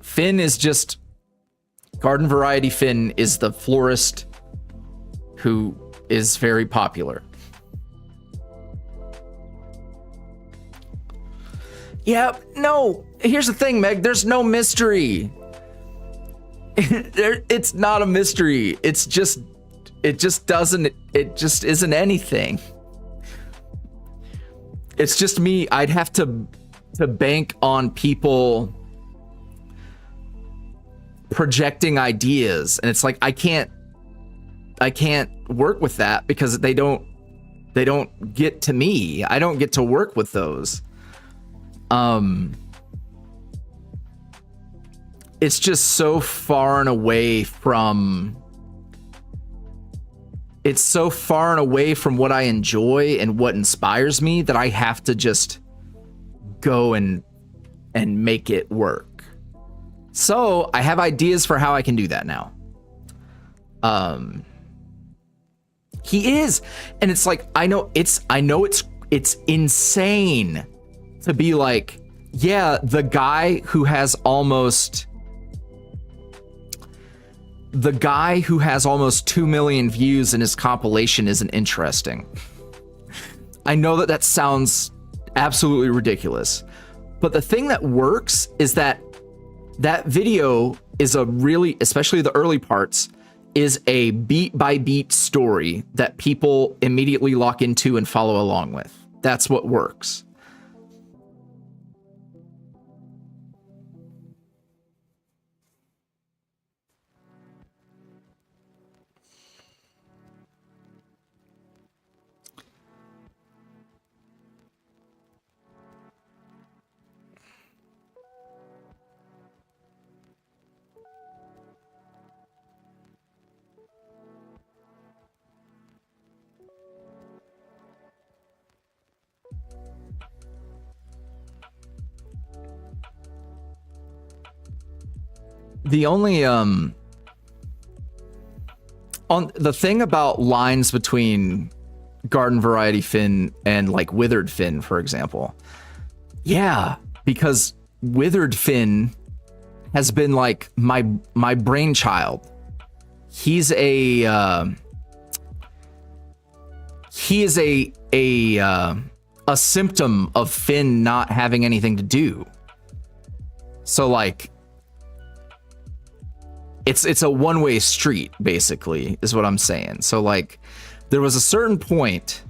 Finn is just garden variety. Finn is the florist who is very popular. Yeah, no, here's the thing, Meg, there's no mystery. It's not a mystery. It just isn't anything. It's just me. I'd have to bank on people projecting ideas, and it's like I can't work with that because they don't get to me. I don't get to work with those. It's just so far and away from what I enjoy and what inspires me that I have to just go and make it work. So I have ideas for how I can do that now. He is, and it's like I know it's insane to be like, yeah, the guy who has almost 2 million views in his compilation isn't interesting. I know that sounds absolutely ridiculous, but the thing that works is that video is a really, especially the early parts, is a beat by beat story that people immediately lock into and follow along with. That's what works. The only on the thing about lines between garden variety Finn and like withered Finn, for example. Yeah, because withered Finn has been like my brainchild. He is a symptom of Finn not having anything to do. So like it's a one-way street, basically, is what I'm saying. So like there was a certain point,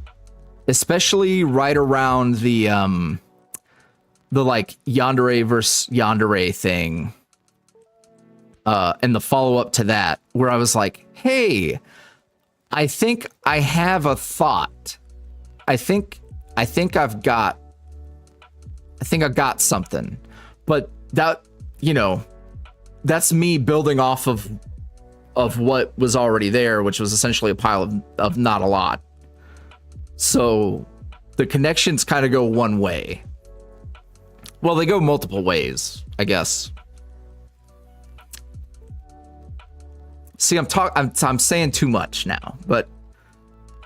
especially right around the like yandere versus yandere thing, and the follow-up to that, where I was like, hey, I think I have a thought. I think I've got something. But that, you know, that's me building off of what was already there, which was essentially a pile of not a lot. So the connections kind of go one way. Well, they go multiple ways, I guess. See, I'm saying too much now, but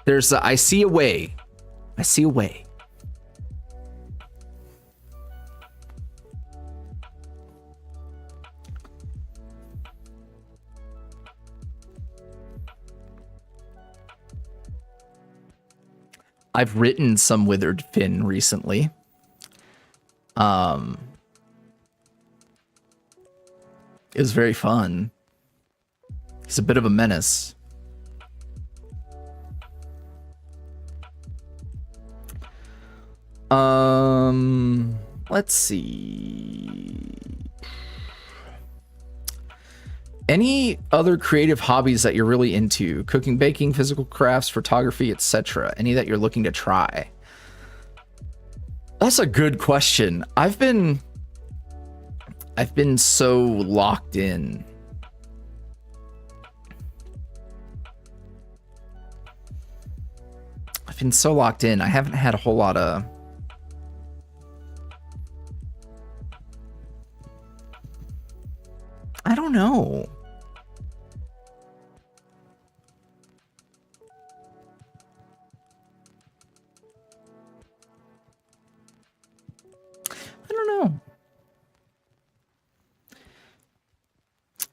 there's I see a way. I see a way. I've written some withered Finn recently. It was very fun. He's a bit of a menace. Let's see. Any other creative hobbies that you're really into? Cooking, baking, physical crafts, photography, etc. Any that you're looking to try? That's a good question. I've been so locked in. I've been so locked in. I haven't had a whole lot of... I don't know. I don't know.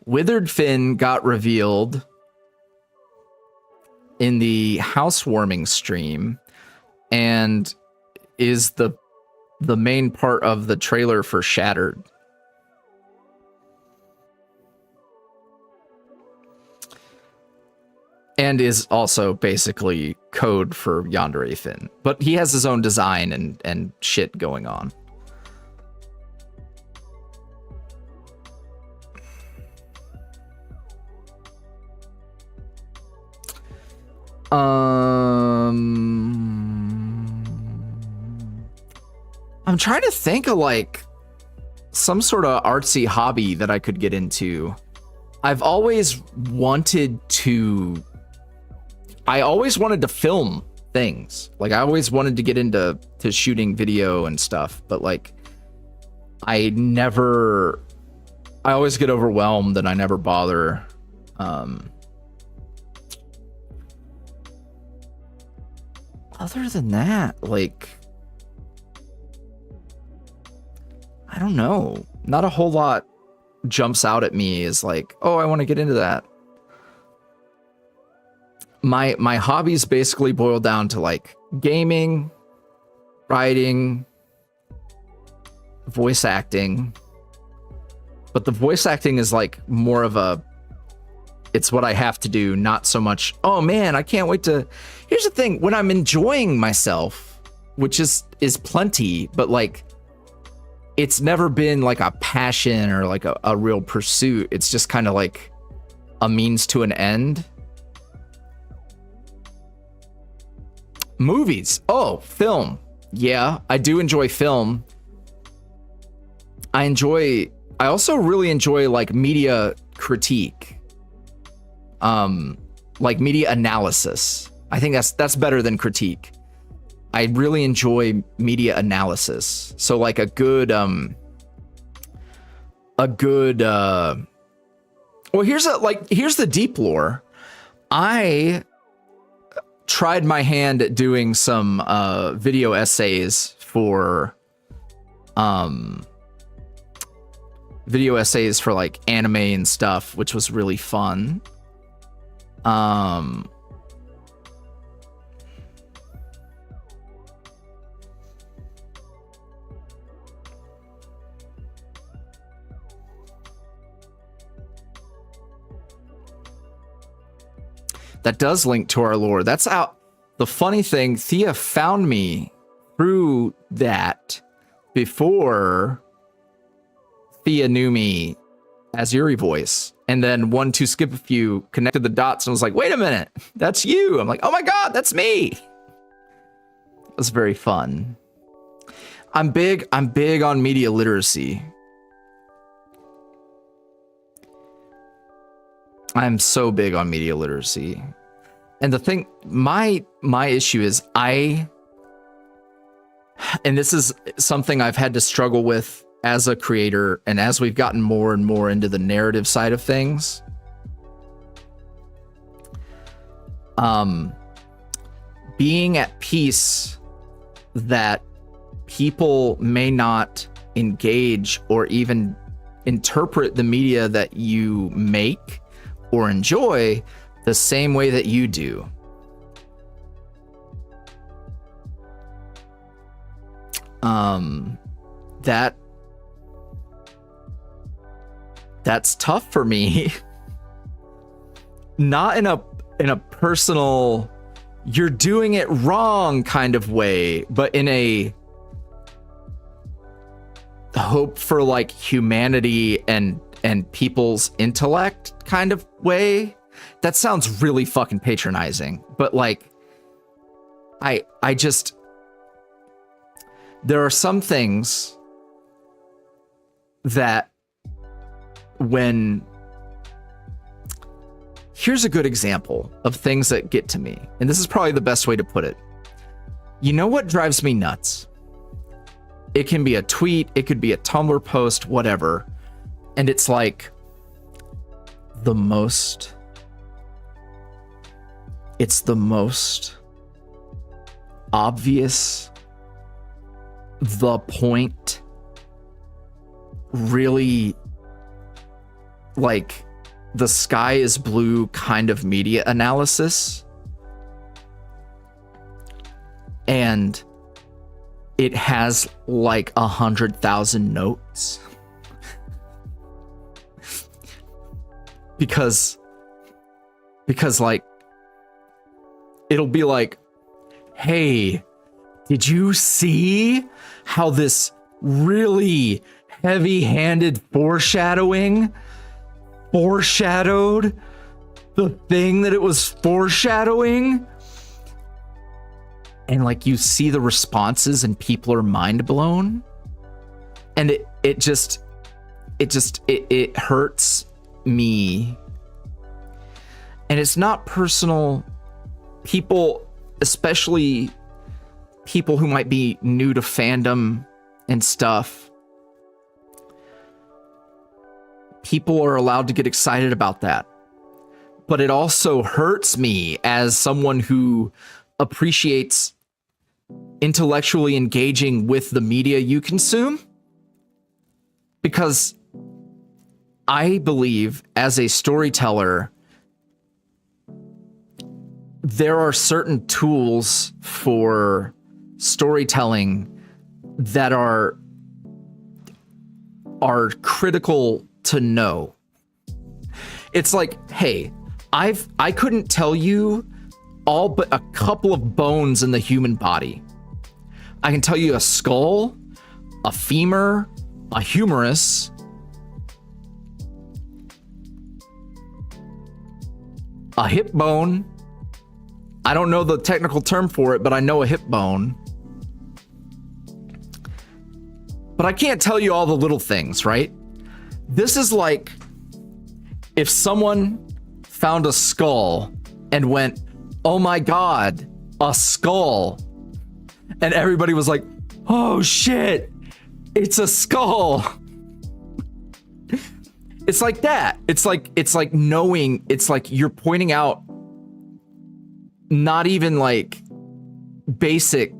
Withered Fin got revealed in the housewarming stream and is the main part of the trailer for Shattered. And is also basically code for Yandere Fin. But he has his own design and shit going on. I'm trying to think of like some sort of artsy hobby that I could get into. I've always wanted to... I always wanted to film things. Like I always wanted to get into shooting video and stuff, but like I always get overwhelmed and I never bother. Other than that, like, I don't know. Not a whole lot jumps out at me as like, oh, I want to get into that. My hobbies basically boil down to like gaming, writing, voice acting. But the voice acting is like more of a, it's what I have to do, not so much, oh man, I can't wait to... Here's the thing, when I'm enjoying myself, which is plenty, but like, it's never been like a passion or like a real pursuit. It's just kind of like a means to an end. Movies. Oh, film. Yeah, I do enjoy film. I also really enjoy like media critique. Like media analysis. I think that's better than critique. I really enjoy media analysis. So like a good well, here's the deep lore. I tried my hand at doing some video essays for like anime and stuff, which was really fun. That does link to our lore. That's out. The funny thing, Thea found me through that before Thea knew me as YuuriVoice. And then 1, 2, skip a few, connected the dots and was like, wait a minute, that's you. I'm like, oh my God, that's me. It was very fun. I'm big on media literacy. I'm so big on media literacy. And the thing, my issue is and this is something I've had to struggle with as a creator, and as we've gotten more and more into the narrative side of things, being at peace that people may not engage or even interpret the media that you make or enjoy the same way that you do. That's tough for me. Not in a personal, you're doing it wrong kind of way, but in a hope for like humanity and and people's intellect kind of way. That sounds really fucking patronizing, but like I just, there are some things that here's a good example of things that get to me, and this is probably the best way to put it. You know what drives me nuts? It can be a tweet, it could be a Tumblr post, whatever. And it's like the most obvious, the point, really like the sky is blue kind of media analysis. And it has like 100,000 notes. because like it'll be like, hey, did you see how this really heavy-handed foreshadowed the thing that it was foreshadowing? And like you see the responses and people are mind blown, and it hurts me. And it's not personal. People, especially people who might be new to fandom and stuff, people are allowed to get excited about that. But it also hurts me as someone who appreciates intellectually engaging with the media you consume, because I believe as a storyteller, there are certain tools for storytelling that are critical to know. It's like, hey, I couldn't tell you all but a couple of bones in the human body. I can tell you a skull, a femur, a humerus, a hip bone. I don't know the technical term for it, but I know a hip bone. But I can't tell you all the little things, right? This is like if someone found a skull and went, oh my God, a skull. And everybody was like, oh shit, it's a skull. It's like that. It's like knowing, it's like you're pointing out not even like basic,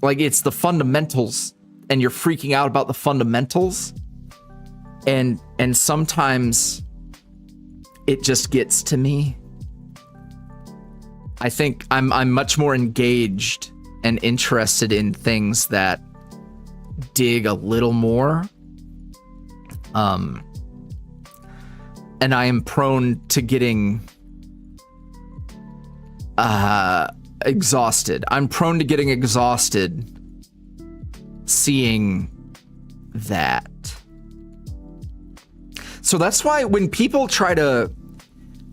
like it's the fundamentals, and you're freaking out about the fundamentals. And sometimes it just gets to me. I think I'm much more engaged and interested in things that dig a little more. And I am prone to getting exhausted. I'm prone to getting exhausted seeing that. So that's why when people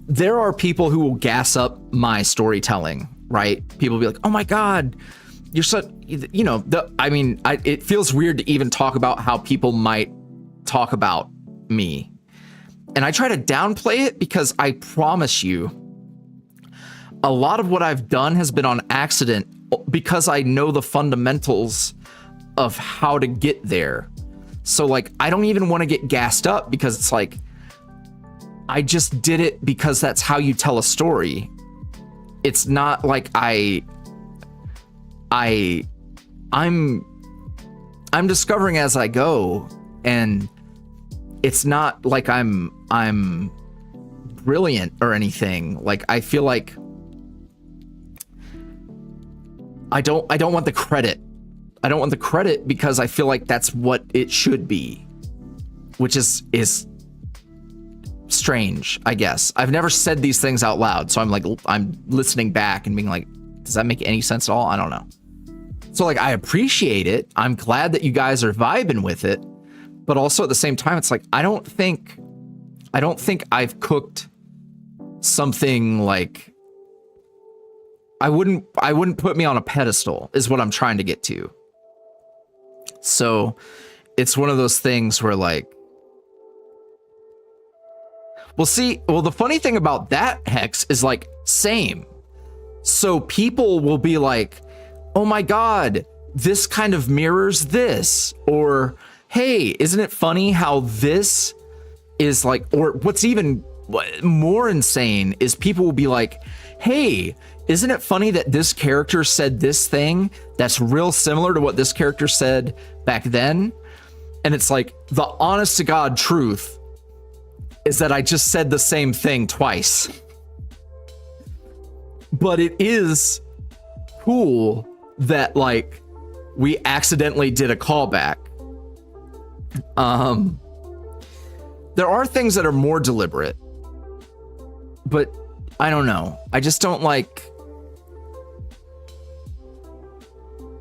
there are people who will gas up my storytelling, right? People will be like, oh my God, you're such, you know, it feels weird to even talk about how people might talk about me. And I try to downplay it because I promise you, a lot of what I've done has been on accident because I know the fundamentals of how to get there. So like, I don't even want to get gassed up because it's like, I just did it because that's how you tell a story. It's not like I'm discovering as I go, and it's not like I'm brilliant or anything. Like I feel like I don't want the credit. I don't want the credit because I feel like that's what it should be, which is strange, I guess. I've never said these things out loud, so I'm listening back and being like, does that make any sense at all? I don't know. So like, I appreciate it. I'm glad that you guys are vibing with it, but also at the same time, it's like, I don't think I don't think I've cooked something like I wouldn't put me on a pedestal is what I'm trying to get to. So it's one of those things where like, well, the funny thing about that, Hex, is like same. So people will be like, oh my God, this kind of mirrors this, or hey, isn't it funny how this is like, or what's even more insane is people will be like, hey, isn't it funny that this character said this thing that's real similar to what this character said back then? And it's like, the honest to God truth is that I just said the same thing twice. But it is cool that like we accidentally did a callback. There are things that are more deliberate, but I don't know. I just don't like,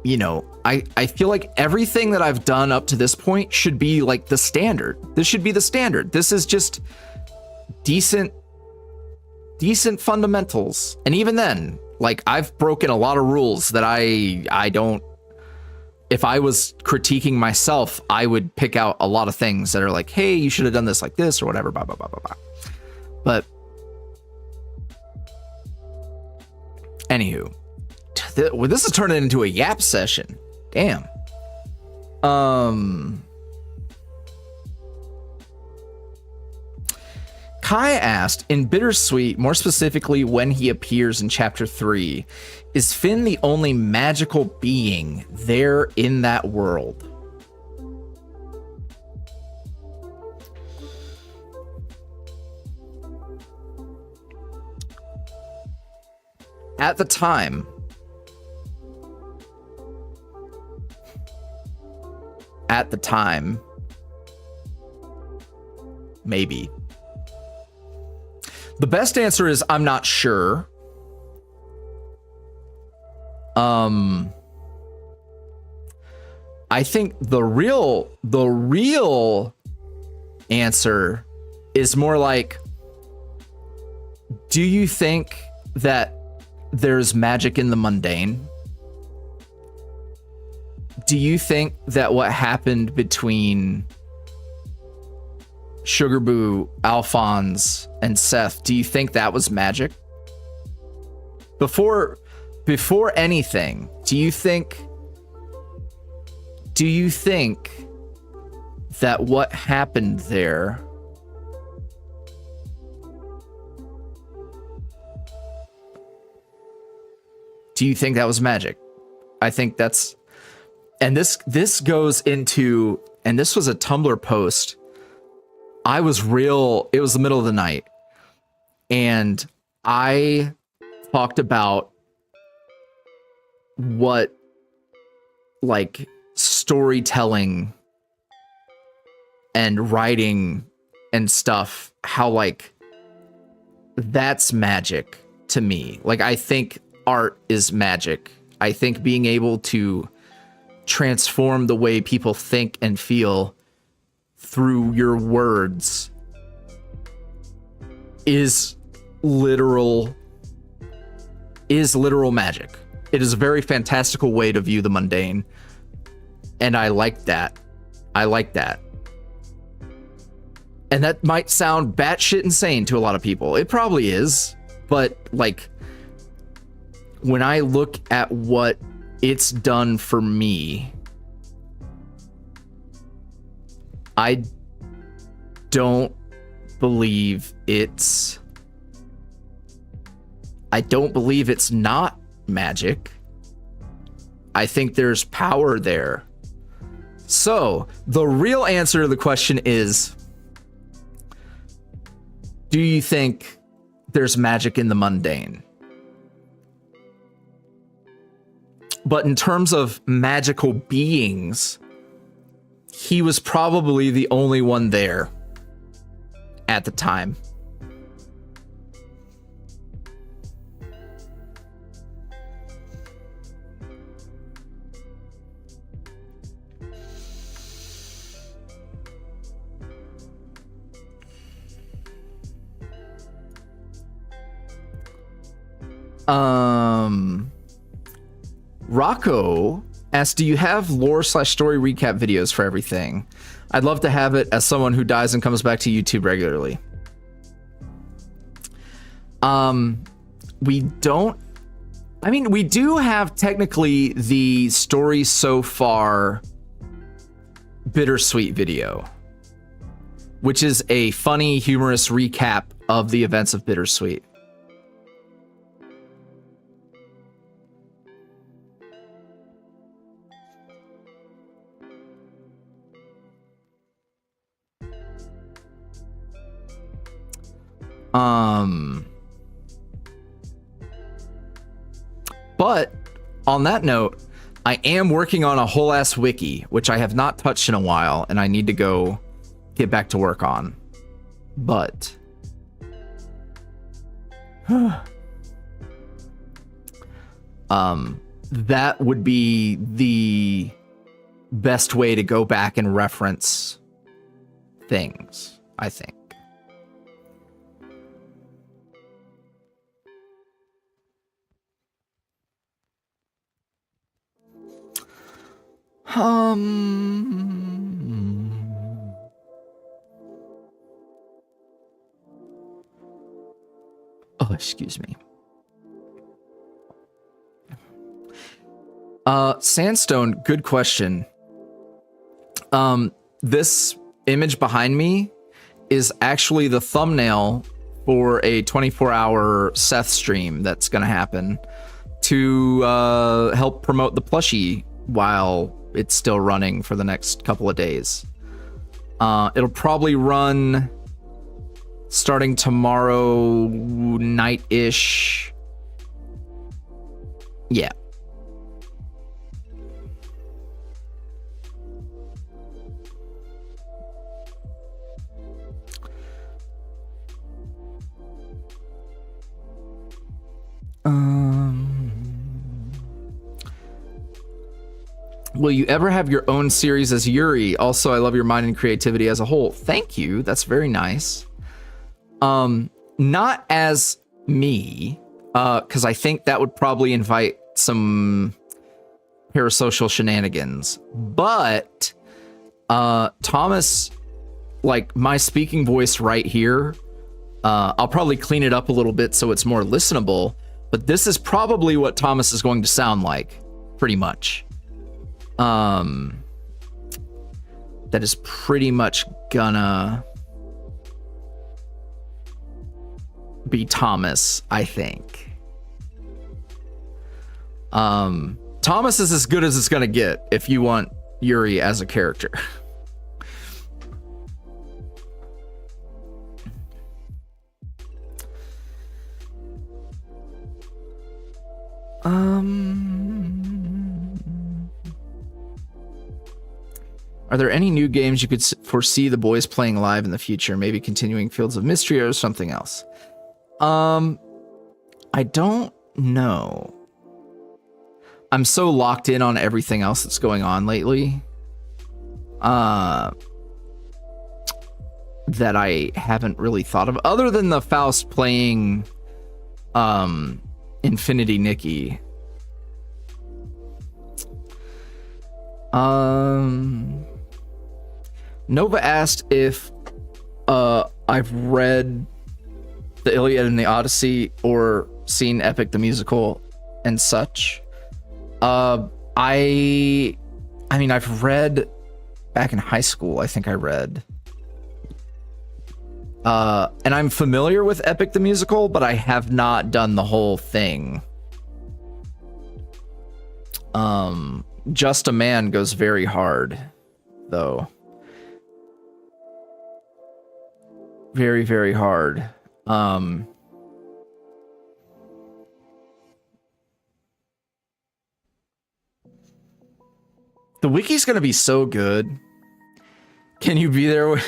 you know, I feel like everything that I've done up to this point should be like the standard. This should be the standard. This is just decent fundamentals. And even then, like I've broken a lot of rules that I don't, if I was critiquing myself, I would pick out a lot of things that are like, hey, you should have done this like this or whatever, blah, blah, blah, blah, blah. But anywho, this is turning into a yap session. Damn. Kai asked, in Bittersweet, more specifically when he appears in chapter 3, is Finn the only magical being there in that world? At the time, maybe. The best answer is I'm not sure. I think the real answer is more like, do you think that there's magic in the mundane? Do you think that what happened between Sugarboo, Alphonse, and Seth, do you think that was magic? Before anything, do you think that what happened there do you think that was magic? I think that's, and this goes into, and this was a Tumblr post. It was the middle of the night, and I talked about what like storytelling and writing and stuff, how like that's magic to me. Like I think art is magic. I think being able to transform the way people think and feel through your words is literal magic. It is a very fantastical way to view the mundane, and I like that. And that might sound batshit insane to a lot of people. It probably is, but like when I look at what it's done for me, I don't believe it's not magic. I think there's power there. So the real answer to the question is, do you think there's magic in the mundane? But in terms of magical beings, he was probably the only one there at the time. Rocco asked, do you have lore/story recap videos for everything? I'd love to have it as someone who dies and comes back to YouTube regularly. We don't. I mean, we do have technically the story so far Bittersweet video, which is a funny, humorous recap of the events of Bittersweet. But on that note, I am working on a whole ass wiki, which I have not touched in a while, and I need to go get back to work on. But that would be the best way to go back and reference things, I think. Oh, excuse me. Sandstone, good question. This image behind me is actually the thumbnail for a 24-hour Seth stream that's going to happen to help promote the Plushie while it's still running for the next couple of days. It'll probably run starting tomorrow night-ish. Yeah. Will you ever have your own series as Yuri? Also, I love your mind and creativity as a whole. Thank you. That's very nice. Not as me, because I think that would probably invite some parasocial shenanigans. But Thomas, like my speaking voice right here, I'll probably clean it up a little bit so it's more listenable. But this is probably what Thomas is going to sound like, pretty much. That is pretty much gonna be Thomas, I think. Thomas is as good as it's gonna get if you want Yuri as a character. Are there any new games you could foresee the boys playing live in the future? Maybe continuing Fields of Mystery or something else? I don't know. I'm so locked in on everything else that's going on lately. That I haven't really thought of, other than the Faust playing Infinity Nikki. Nova asked if I've read the Iliad and the Odyssey or seen Epic the Musical and such. I mean, I've read back in high school, I think I read. And I'm familiar with Epic the Musical, but I have not done the whole thing. Just a Man goes very hard, though. Very, very hard. The wiki's gonna be so good. Can you be there?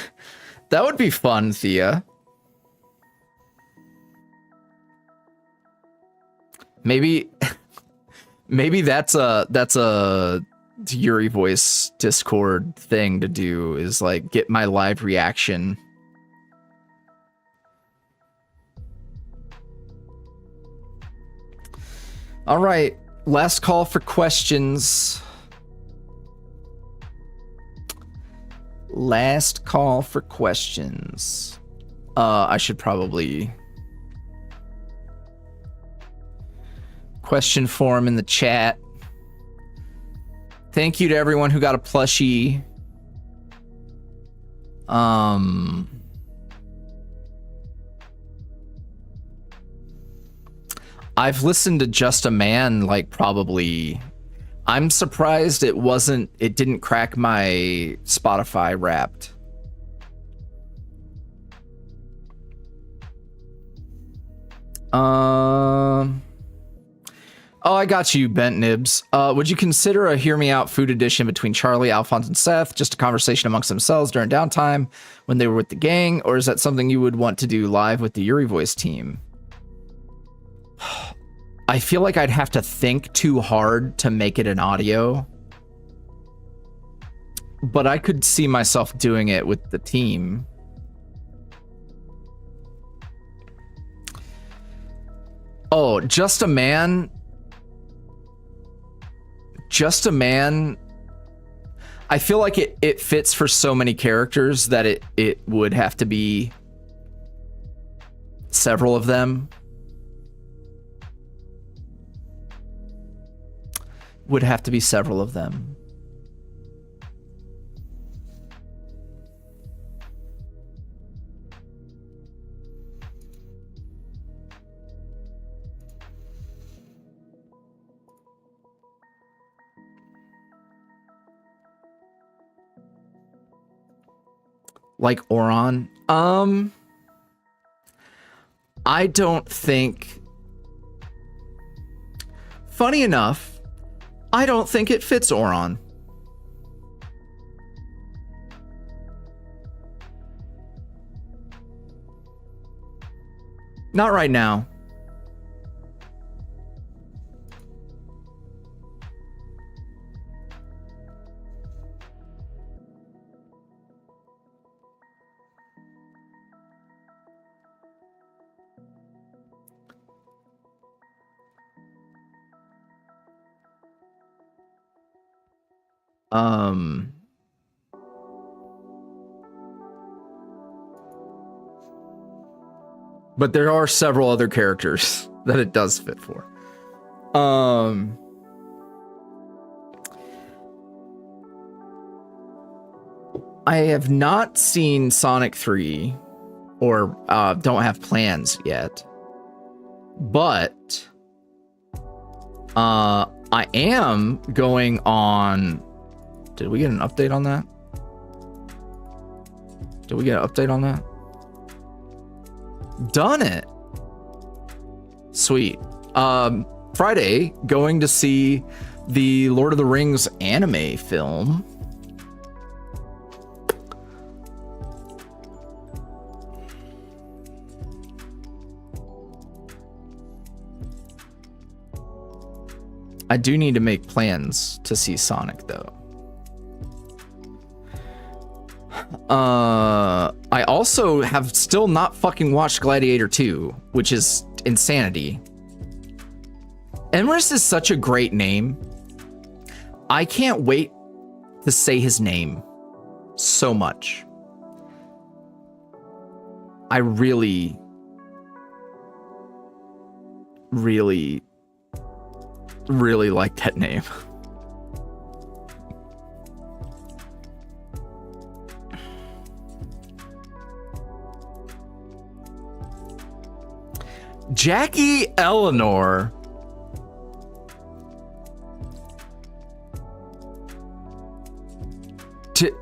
That would be fun, Thea. Maybe that's a YuuriVoice Discord thing to do, is like get my live reaction. All right, last call for questions. Last call for questions. I should probably question form in the chat. Thank you to everyone who got a plushie. I've listened to Just a Man like probably. I'm surprised it didn't crack my Spotify Wrapped. Oh, I got you, Bent Nibs. Would you consider a Hear Me Out food edition between Charlie, Alphonse, and Seth? Just a conversation amongst themselves during downtime when they were with the gang? Or is that something you would want to do live with the YuuriVoice team? I feel like I'd have to think too hard to make it an audio. But I could see myself doing it with the team. Oh, Just a Man. Just a Man. I feel like it fits for so many characters that it would have to be several of them. Would have to be several of them. Like Oron? I don't think... Funny enough, I don't think it fits Oron. Not right now. But there are several other characters that it does fit for. I have not seen Sonic 3 or don't have plans yet. But I am going on... Did we get an update on that? Did we get an update on that? Done it. Sweet. Friday, going to see the Lord of the Rings anime film. I do need to make plans to see Sonic, though. I also have still not fucking watched Gladiator 2, which is insanity. Emrys is such a great name. I can't wait to say his name so much. I really, really, really like that name. Jackie Eleanor.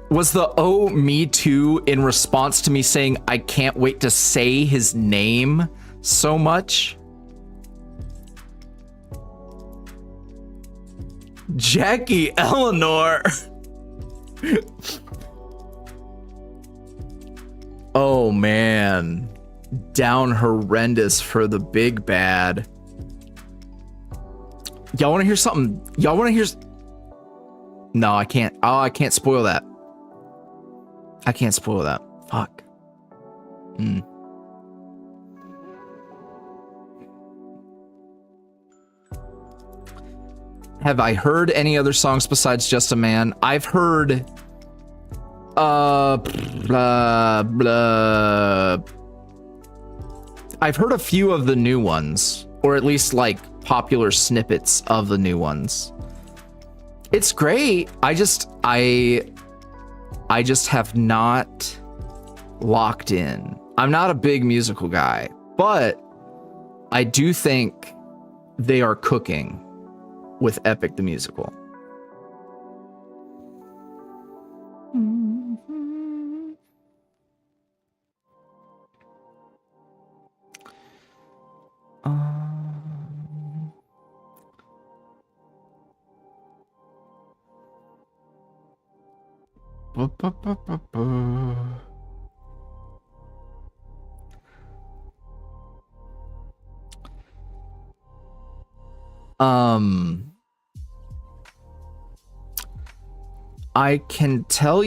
Was the "oh, me too" in response to me saying I can't wait to say his name so much? Jackie Eleanor. Oh man. Down horrendous for the big bad. Y'all want to hear something? Y'all want to hear? No, I can't. Oh, I can't spoil that. I can't spoil that. Fuck. Have I heard any other songs besides Just a Man? I've heard I've heard a few of the new ones, or at least like popular snippets of the new ones. It's great. I just have not locked in. I'm not a big musical guy, but I do think they are cooking with Epic the Musical. I can tell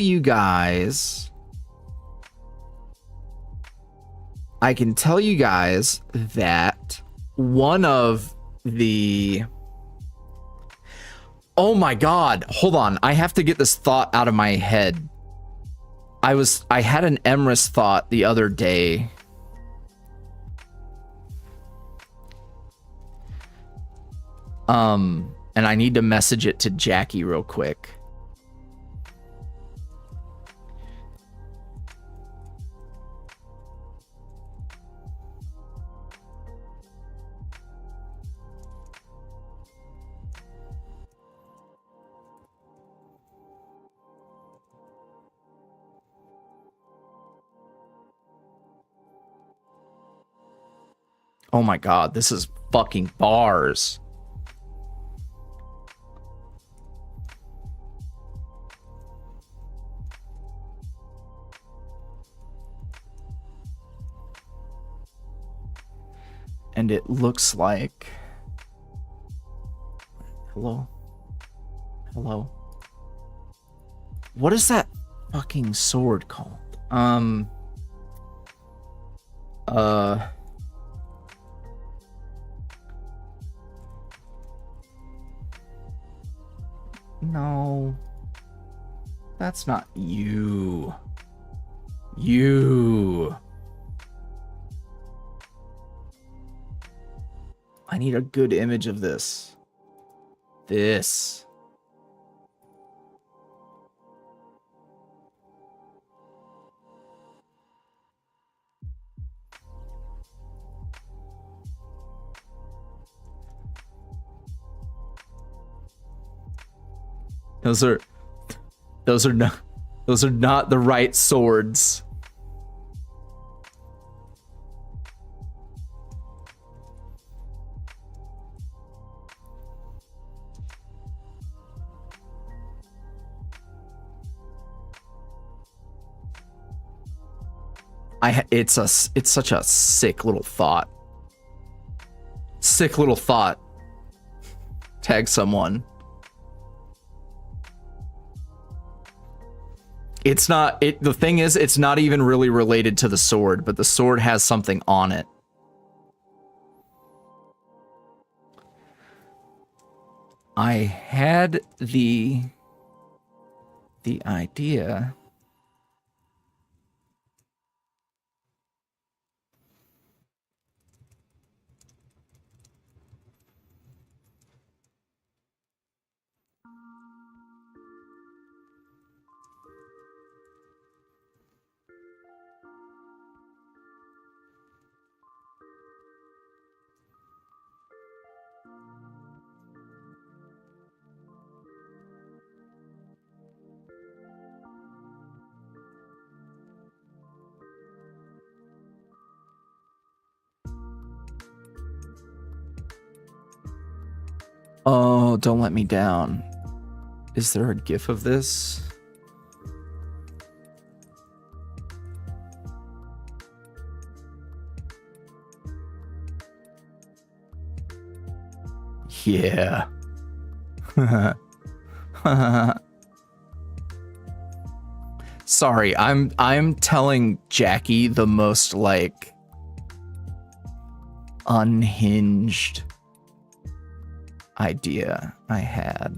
you guys that one of the... Oh my God, hold on. I have to get this thought out of my head. I had an Emrys thought the other day. And I need to message it to Jackie real quick. Oh my God, this is fucking bars. And it looks like... Hello? Hello? What is that fucking sword called? No. That's not you. You. I need a good image of this. This. Those are not the right swords. It's such a sick little thought. Sick little thought. Tag someone. The thing is, it's not even really related to the sword, but the sword has something on it. I had the idea. Oh, don't let me down. Is there a GIF of this? Yeah. Sorry, I'm telling Jackie the most like unhinged. idea I had.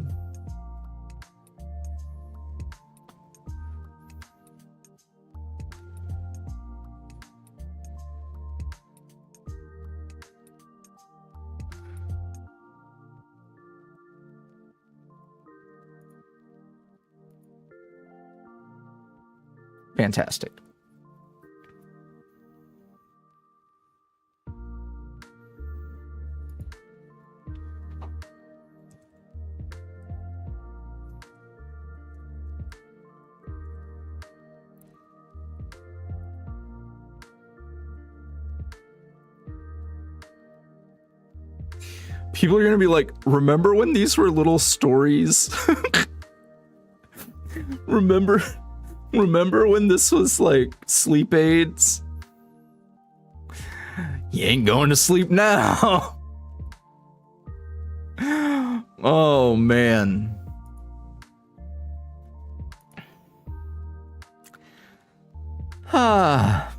Fantastic. People are going to be like, remember when these were little stories? Remember when this was like sleep aids? You ain't going to sleep now. Oh, man. Ah.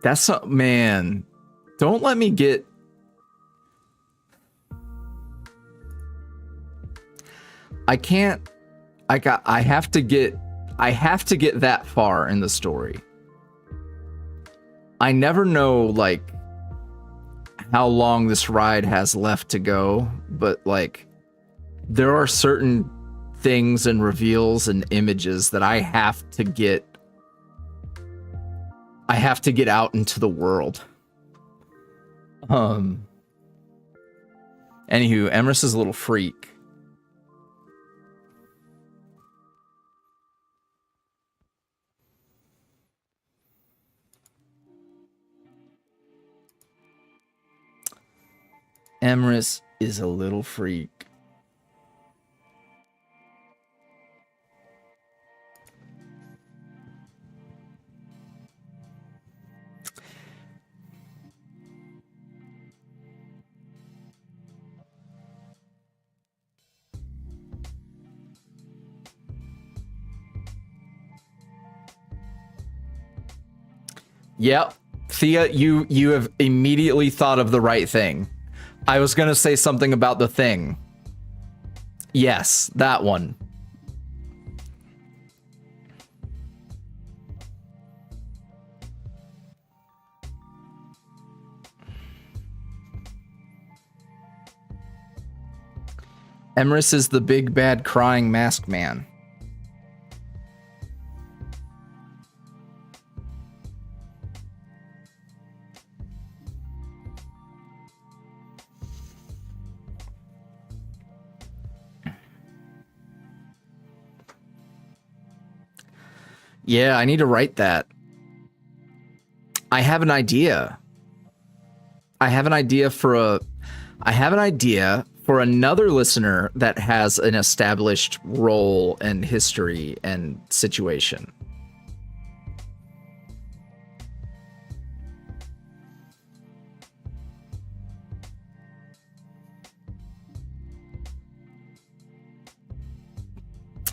That's a, man. Don't let me get. I can't. I have to get that far in the story. I never know like how long this ride has left to go, but like there are certain things and reveals and images that I have to get out into the world. Anywho, Emrys is a little freak. Emrys is a little freak. Yep. Thea, you have immediately thought of the right thing. I was going to say something about the thing. Yes, that one. Emrys is the big bad crying mask man. Yeah, I need to write that. I have an idea. I have an idea for another listener that has an established role and history and situation.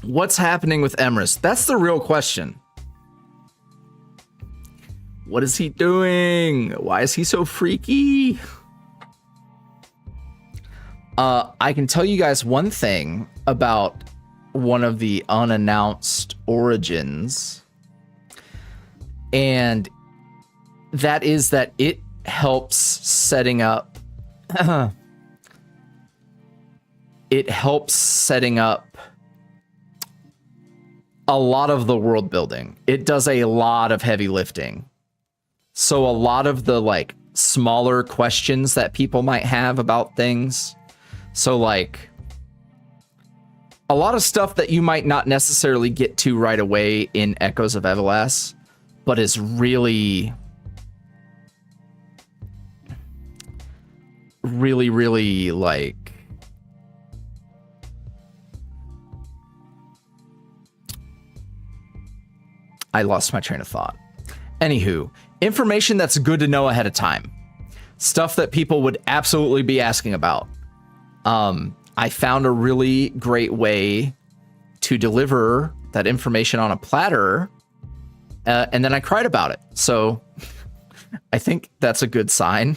What's happening with Emrys? That's the real question. What is he doing? Why is he so freaky? I can tell you guys one thing about one of the unannounced origins, and that is that it helps setting up a lot of the world building. It does a lot of heavy lifting. So a lot of the like smaller questions that people might have about things. So like a lot of stuff that you might not necessarily get to right away in Echoes of Evas, but is really, really like I lost my train of thought. Anywho, information that's good to know ahead of time. Stuff that people would absolutely be asking about. I found a really great way to deliver that information on a platter, and then I cried about it. So I think that's a good sign.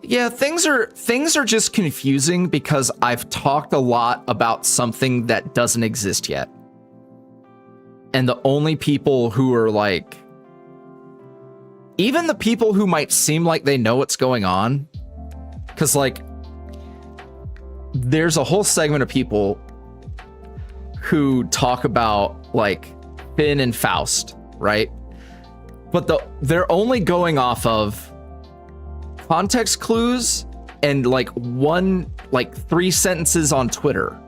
Yeah, things are just confusing because I've talked a lot about something that doesn't exist yet. And the only people who are like, even the people who might seem like they know what's going on, because like there's a whole segment of people who talk about like Finn and Faust, right? But they're only going off of context clues and like 3 sentences on Twitter.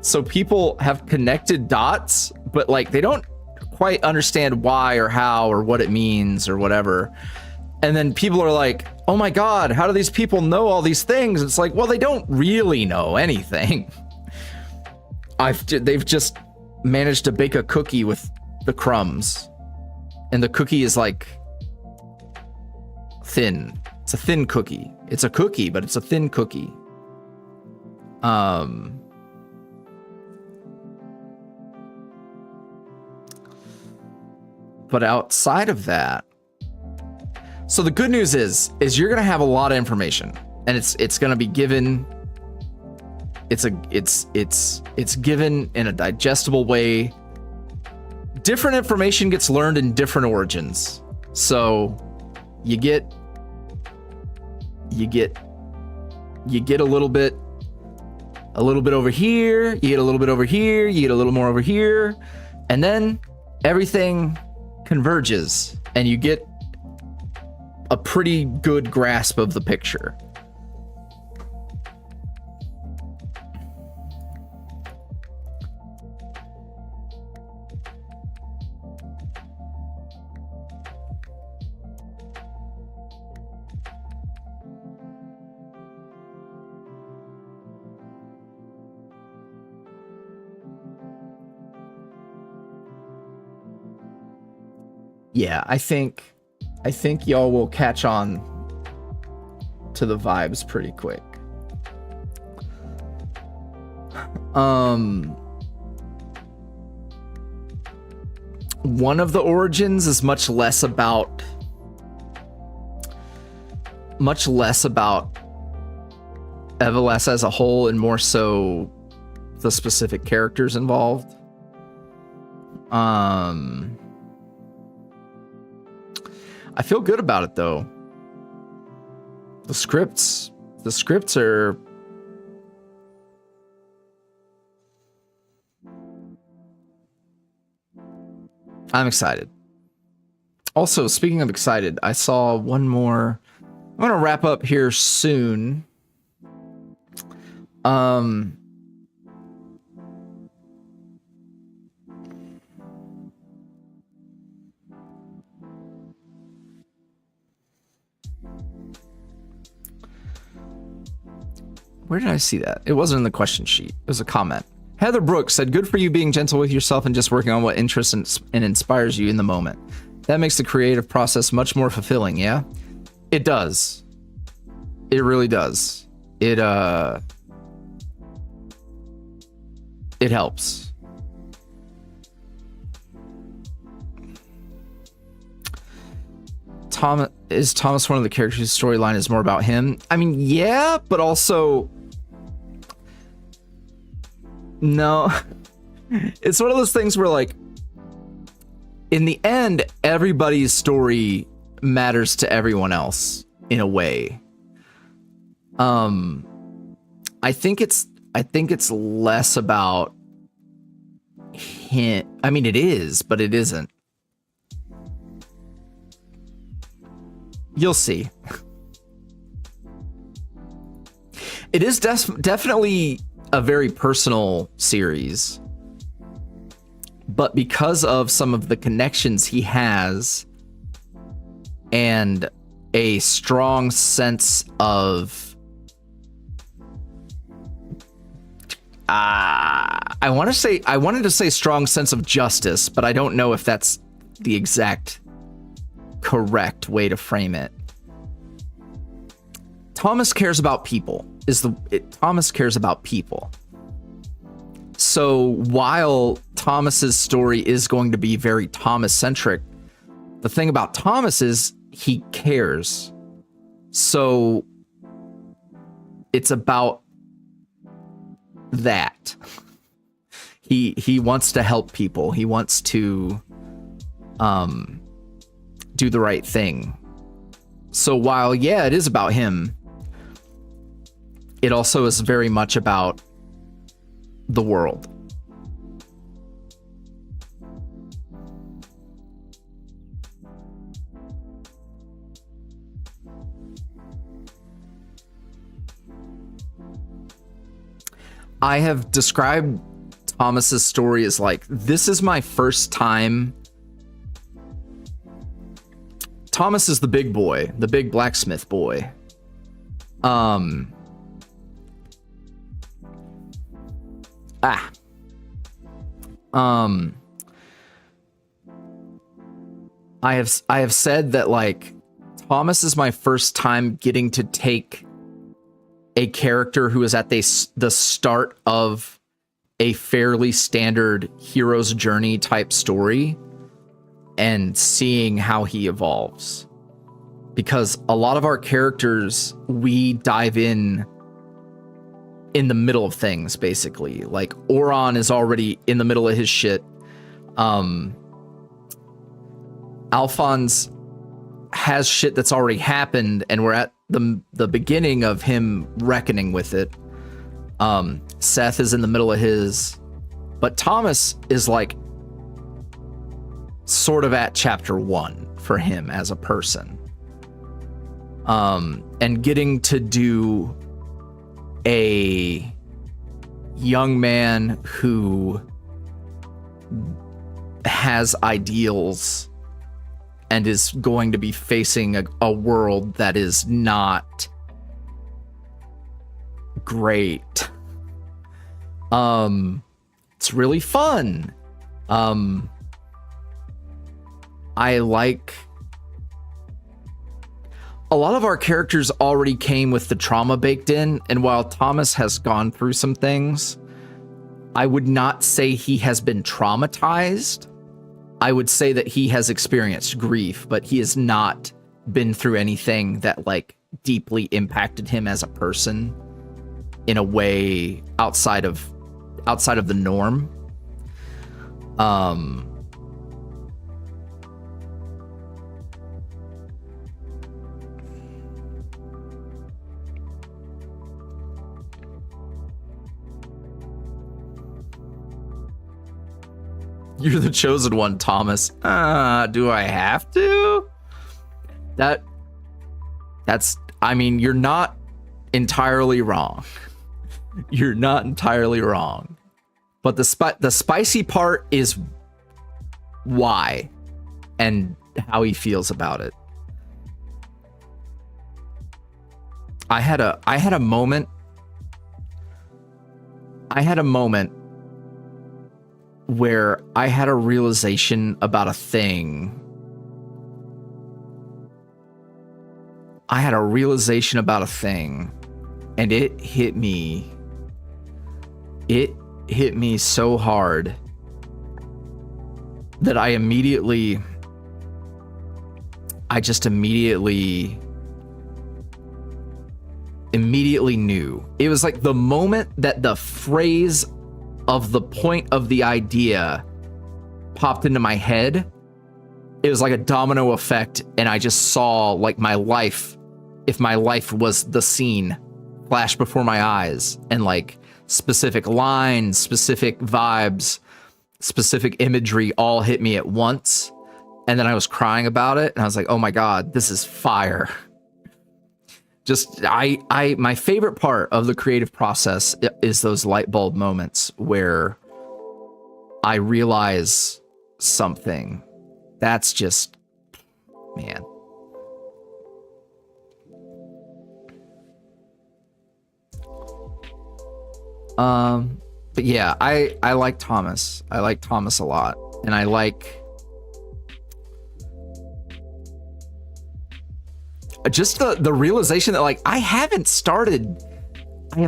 So people have connected dots, but like they don't quite understand why or how or what it means or whatever. And then people are like, oh my God, how do these people know all these things? It's like, well, they don't really know anything. They've just managed to bake a cookie with the crumbs. And the cookie is like thin. It's a thin cookie. It's a cookie, but it's a thin cookie. But outside of that, so the good news is you're gonna have a lot of information, and it's gonna be given. It's given in a digestible way. Different information gets learned in different origins. So you get a little bit over here, you get a little bit over here, you get a little more over here, and then everything converges and you get a pretty good grasp of the picture. Yeah, I think y'all will catch on to the vibes pretty quick. One of the origins is much less about Evas as a whole and more so the specific characters involved. I feel good about it though. The scripts are I'm excited. Also, speaking of excited, I saw one more. I'm gonna wrap up here soon. Where did I see that? It wasn't in the question sheet. It was a comment. Heather Brooks said, good for you being gentle with yourself and just working on what interests and inspires you in the moment. That makes the creative process much more fulfilling, yeah? It does. It really does. It helps. Is Thomas one of the characters whose storyline is more about him? I mean, yeah, but also no. It's one of those things where, like, in the end, everybody's story matters to everyone else in a way. I think it's less about him. I mean, it is, but it isn't. You'll see. It is definitely a very personal series, but because of some of the connections he has and a strong sense of I wanted to say strong sense of justice, but I don't know if that's the exact correct way to frame it. Thomas cares about people. Thomas cares about people. So while Thomas's story is going to be very Thomas-centric, the thing about Thomas is he cares. So it's about that. He wants to help people. He wants to do the right thing. So while, yeah, it is about him, it also is very much about the world. I have described Thomas's story as like, this is my first time. Thomas is the big boy, the big blacksmith boy. I have said that like Thomas is my first time getting to take a character who is at the start of a fairly standard hero's journey type story and seeing how he evolves. Because a lot of our characters, we dive in the middle of things, basically. Like Oron is already in the middle of his shit. Alphonse has shit that's already happened, and we're at the beginning of him reckoning with it. Seth is in the middle of his, but Thomas is like sort of at chapter 1 for him as a person. And getting to do a young man who has ideals and is going to be facing a world that is not great. It's really fun. I like a lot of our characters already came with the trauma baked in, and while Thomas has gone through some things, I would not say he has been traumatized. I would say that he has experienced grief, but he has not been through anything that like deeply impacted him as a person in a way outside of the norm. You're the chosen one, Thomas. Do I have to? That's, I mean, you're not entirely wrong. You're not entirely wrong. But the spicy part is why and how he feels about it. I had a moment where I had a realization about a thing. And it hit me. It hit me so hard that I just immediately knew. It was like the moment that the phrase of the point of the idea popped into my head, it was like a domino effect, and I just saw like my life, if my life was the scene, flash before my eyes, and like specific lines, specific vibes, specific imagery all hit me at once. And then I was crying about it, and I was like, oh my God, this is fire. Just, my favorite part of the creative process is those light bulb moments where I realize something. That's just, man. But yeah, I like Thomas. I like Thomas a lot. And I like just the realization that like I have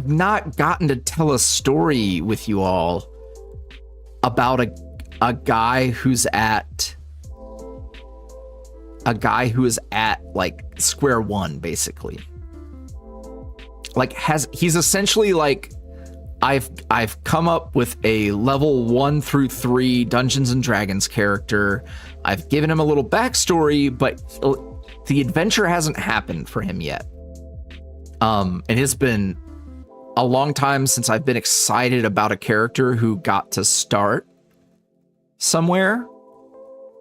not gotten to tell a story with you all about a guy who is at like square one, basically. Like he's essentially like, I've come up with a level 1 through 3 Dungeons and Dragons character. I've given him a little backstory, but the adventure hasn't happened for him yet. And it's been a long time since I've been excited about a character who got to start somewhere.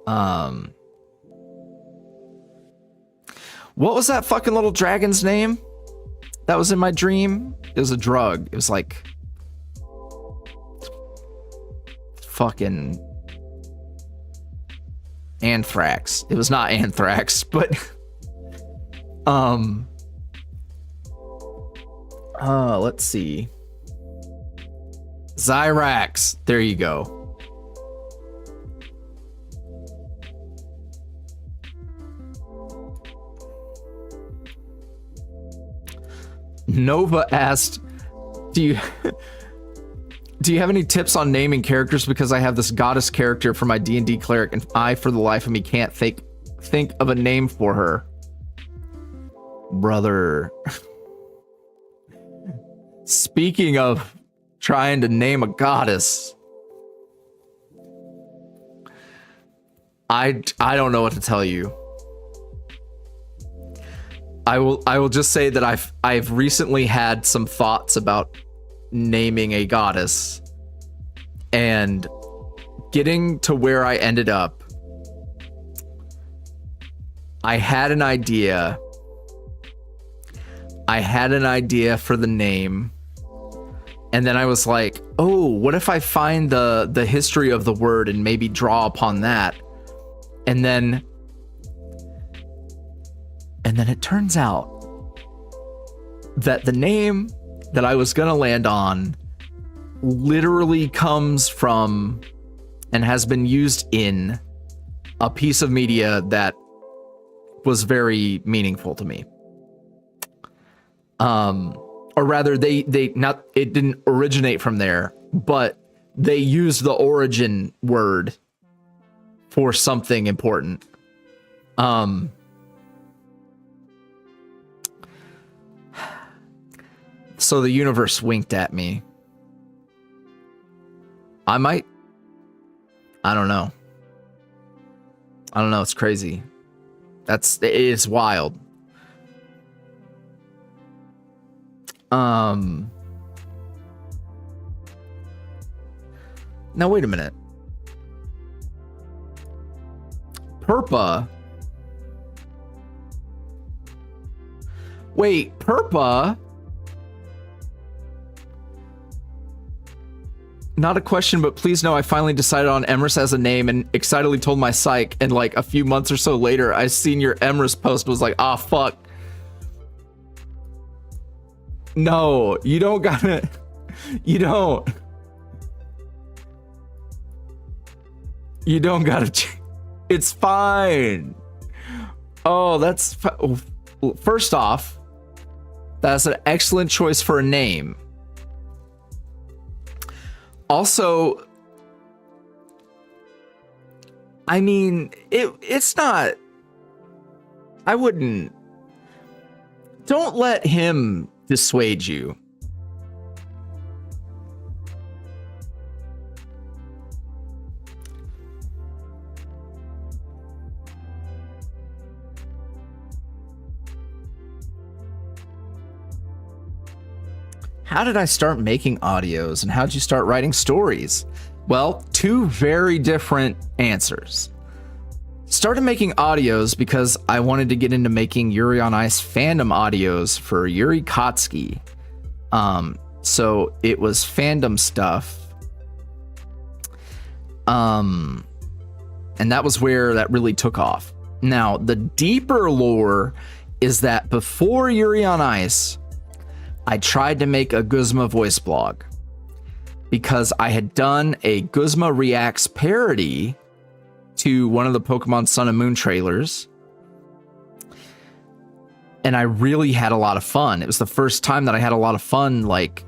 What was that fucking little dragon's name that was in my dream? It was a drug. It was like fucking anthrax. It was not anthrax, but let's see. Zyrax. There you go. Nova asked, do you have any tips on naming characters, because I have this goddess character for my D&D cleric and I for the life of me can't think of a name for her. Brother. Speaking of trying to name a goddess, I don't know what to tell you. I will just say that I've recently had some thoughts about naming a goddess, and getting to where I ended up, I had an idea for the name, and then I was like, oh, what if I find the history of the word and maybe draw upon that? And then it turns out that the name that I was gonna land on literally comes from and has been used in a piece of media that was very meaningful to me. Or rather, it didn't originate from there, but they used the origin word for something important. So the universe winked at me. I don't know. It's crazy. It's wild. Now wait a minute. Purpa. Wait, Purpa. Not a question, but please know I finally decided on Emrys as a name and excitedly told my psych, and like a few months or so later, I seen your Emrys post and was like, ah, fuck. No, you don't gotta, you don't gotta, it's fine. Oh, first off, that's an excellent choice for a name. Also, I mean, it's not, don't let him dissuade you. How did I start making audios, and how did you start writing stories? Well, two very different answers. Started making audios because I wanted to get into making Yuri on Ice fandom audios for Yuri Kotsky. So it was fandom stuff. And that was where that really took off. Now, the deeper lore is that before Yuri on Ice, I tried to make a Guzma voice blog because I had done a Guzma Reacts parody to one of the Pokemon Sun and Moon trailers. And I really had a lot of fun. It was the first time that I had a lot of fun, like,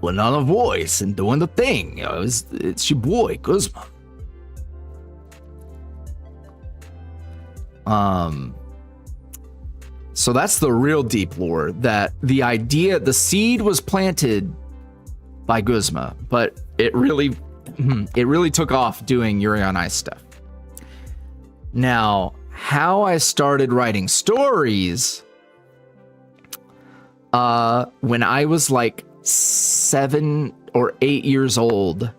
putting on a voice and doing the thing. You know, it's your boy, Guzma. So that's the real deep lore, that the seed was planted by Guzma, but it really took off doing Yuri on Ice stuff. Now, how I started writing stories, when I was like 7 or 8 years old,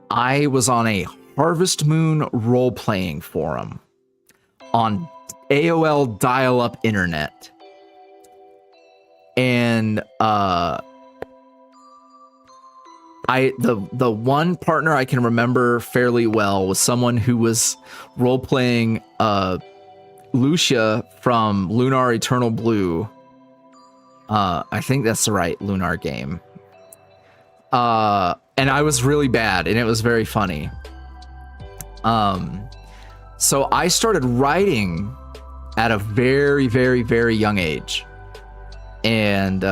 I was on a Harvest Moon role-playing forum on AOL dial-up internet. And the one partner I can remember fairly well was someone who was role-playing Lucia from Lunar Eternal Blue. I think that's the right Lunar game. And I was really bad, and it was very funny. So I started writing at a very, very, very young age. And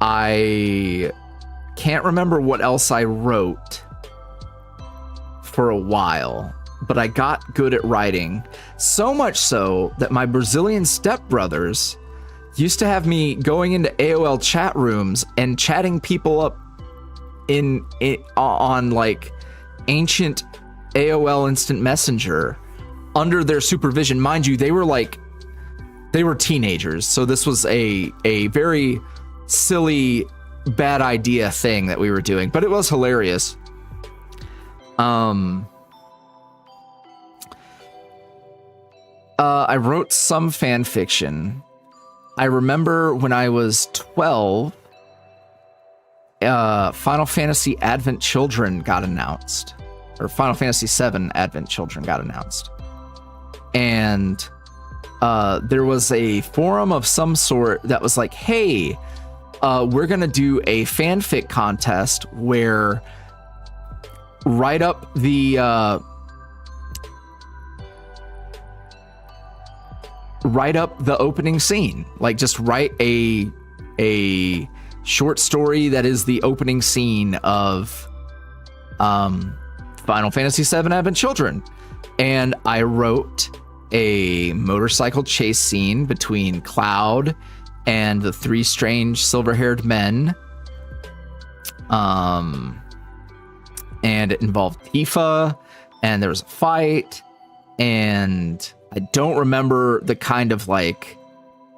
I can't remember what else I wrote for a while, but I got good at writing. So much so that my Brazilian stepbrothers used to have me going into AOL chat rooms and chatting people up on like ancient AOL Instant Messenger under their supervision. Mind you, they were teenagers, so this was a very silly, bad idea thing that we were doing, but it was hilarious. I wrote some fan fiction. I remember when I was 12, Final Fantasy Advent Children got announced, or Final Fantasy VII Advent Children got announced. And there was a forum of some sort that was like, hey, we're going to do a fanfic contest where write up the opening scene. Like, just write a short story that is the opening scene of Final Fantasy VII Advent Children. And I wrote a motorcycle chase scene between Cloud and the 3 strange silver-haired men. And it involved Tifa, and there was a fight, and I don't remember the kind of like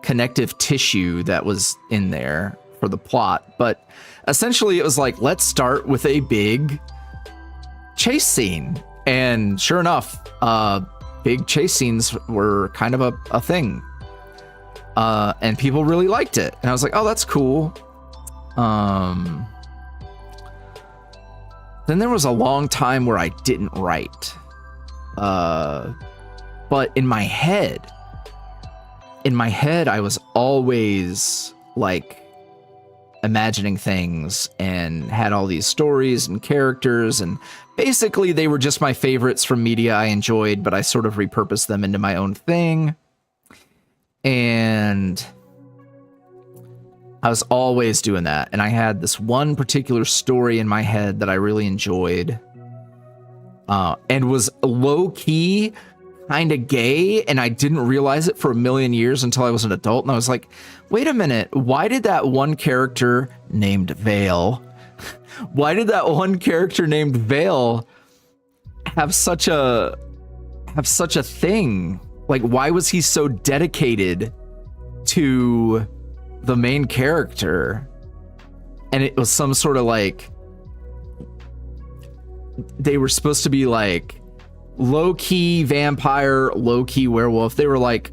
connective tissue that was in there for the plot, but essentially it was like, let's start with a big chase scene. And sure enough, big chase scenes were kind of a thing. And people really liked it. And I was like, oh, that's cool. Then there was a long time where I didn't write. But in my head, I was always like imagining things and had all these stories and characters, and basically they were just my favorites from media I enjoyed, but I sort of repurposed them into my own thing. And I was always doing that. And I had this one particular story in my head that I really enjoyed, and was low-key kind of gay, and I didn't realize it for a million years until I was an adult, and I was like, wait a minute, why did that one character named Vale have such a thing? Like, why was he so dedicated to the main character? And it was some sort of like, they were supposed to be like low-key vampire, low-key werewolf. They were like,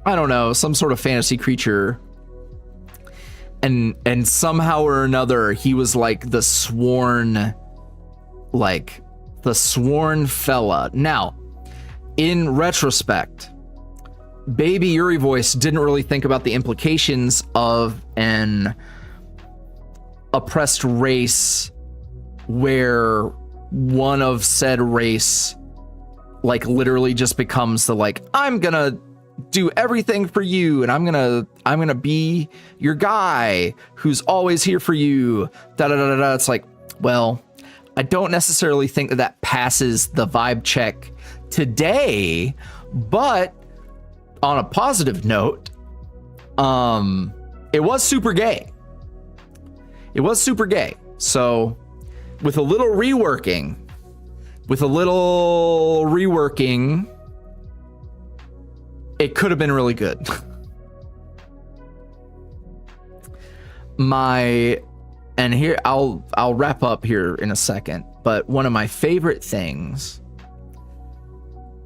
I don't know, some sort of fantasy creature. And somehow or another, he was like the sworn fella. Now, in retrospect, baby YuuriVoice didn't really think about the implications of oppressed race where one of said race like literally just becomes the like, I'm gonna do everything for you and I'm gonna be your guy who's always here for you, da da da da. It's like, well, I don't necessarily think that passes the vibe check today, but on a positive note, it was super gay. It was super gay. So with a little reworking, it could have been really good. And here I'll wrap up here in a second, but one of my favorite things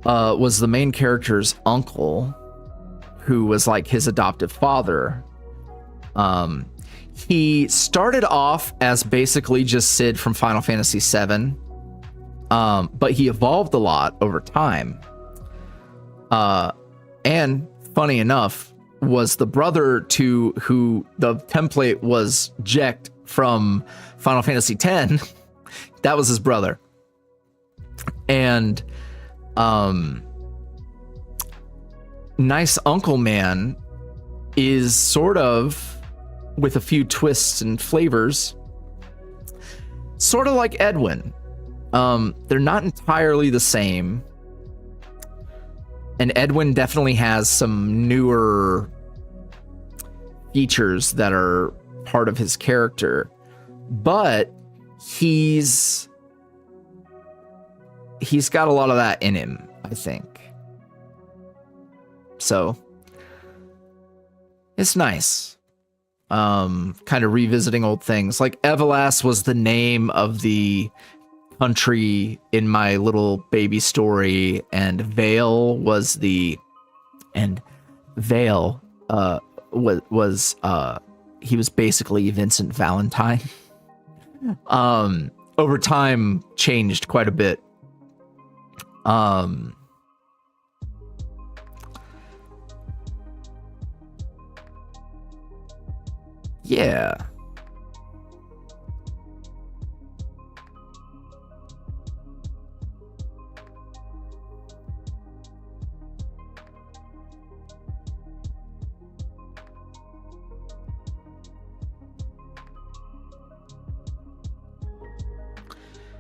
was the main character's uncle, who was like his adoptive father. He started off as basically just Sid from Final Fantasy VII, but he evolved a lot over time. And funny enough, was the brother to who the template was Jecht from Final Fantasy X. That was his brother. And Nice Uncle Man is sort of, with a few twists and flavors, sort of like Edwin. They're not entirely the same. And Edwin definitely has some newer features that are part of his character, but he's got a lot of that in him, I think. So it's nice. Kind of revisiting old things. Like Evas was the name of the country in my little baby story, and Vale was he was basically Vincent Valentine. Over time changed quite a bit. Yeah.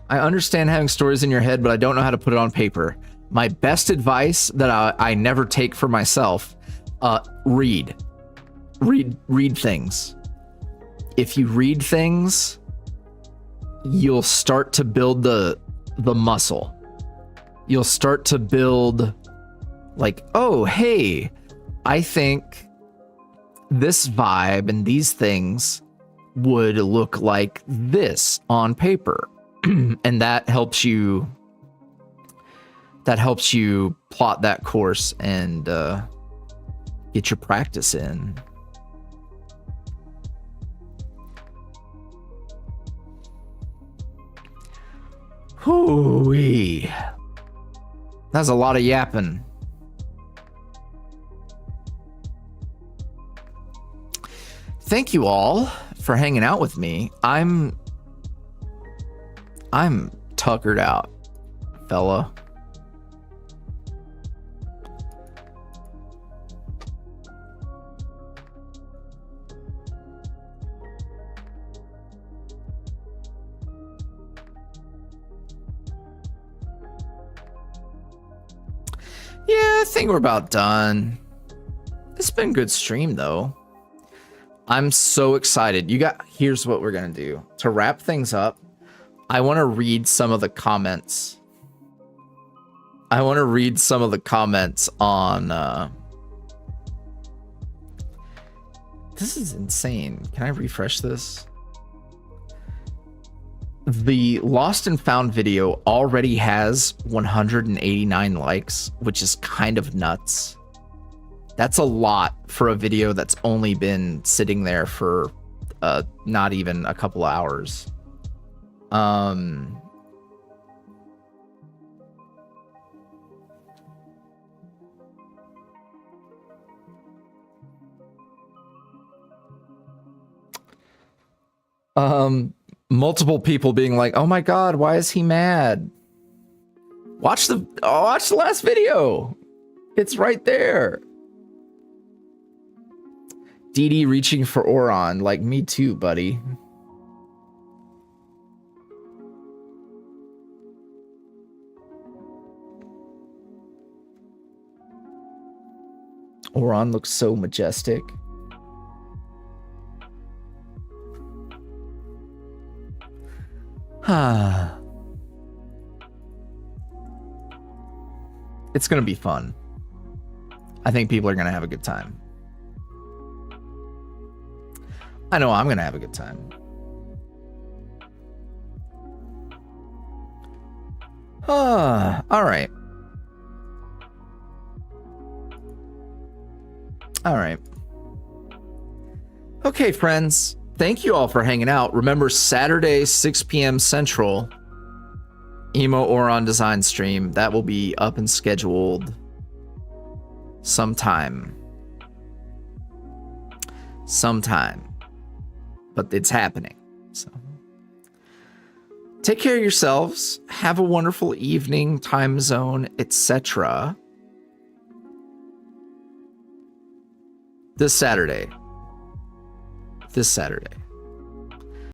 I understand having stories in your head, but I don't know how to put it on paper. My best advice that I never take for myself, read things. If you read things, you'll start to build the muscle. You'll start to build like, oh, hey, I think this vibe and these things would look like this on paper. And that helps you plot that course and get your practice in. Hoo-wee. That's a lot of yapping. Thank you all for hanging out with me. I'm tuckered out, fella. Yeah, I think we're about done. It's been a good stream though. I'm so excited. Here's what we're gonna do. To wrap things up, I want to read some of the comments. On this is insane. Can I refresh this? The Lost and Found video already has 189 likes, which is kind of nuts. That's a lot for a video that's only been sitting there for not even a couple hours. Multiple people being like, "Oh my god, why is he mad?" Watch the last video. It's right there. Dee Dee reaching for Oron, like me too, buddy. Oron looks so majestic. It's gonna be fun. I think people are gonna have a good time. I know I'm gonna have a good time. All right. All right. Okay, friends. Thank you all for hanging out. Remember, Saturday, 6 p.m. Central, Emo Oron design stream. That will be up and scheduled sometime. But it's happening. So take care of yourselves. Have a wonderful evening, time zone, etc. This Saturday.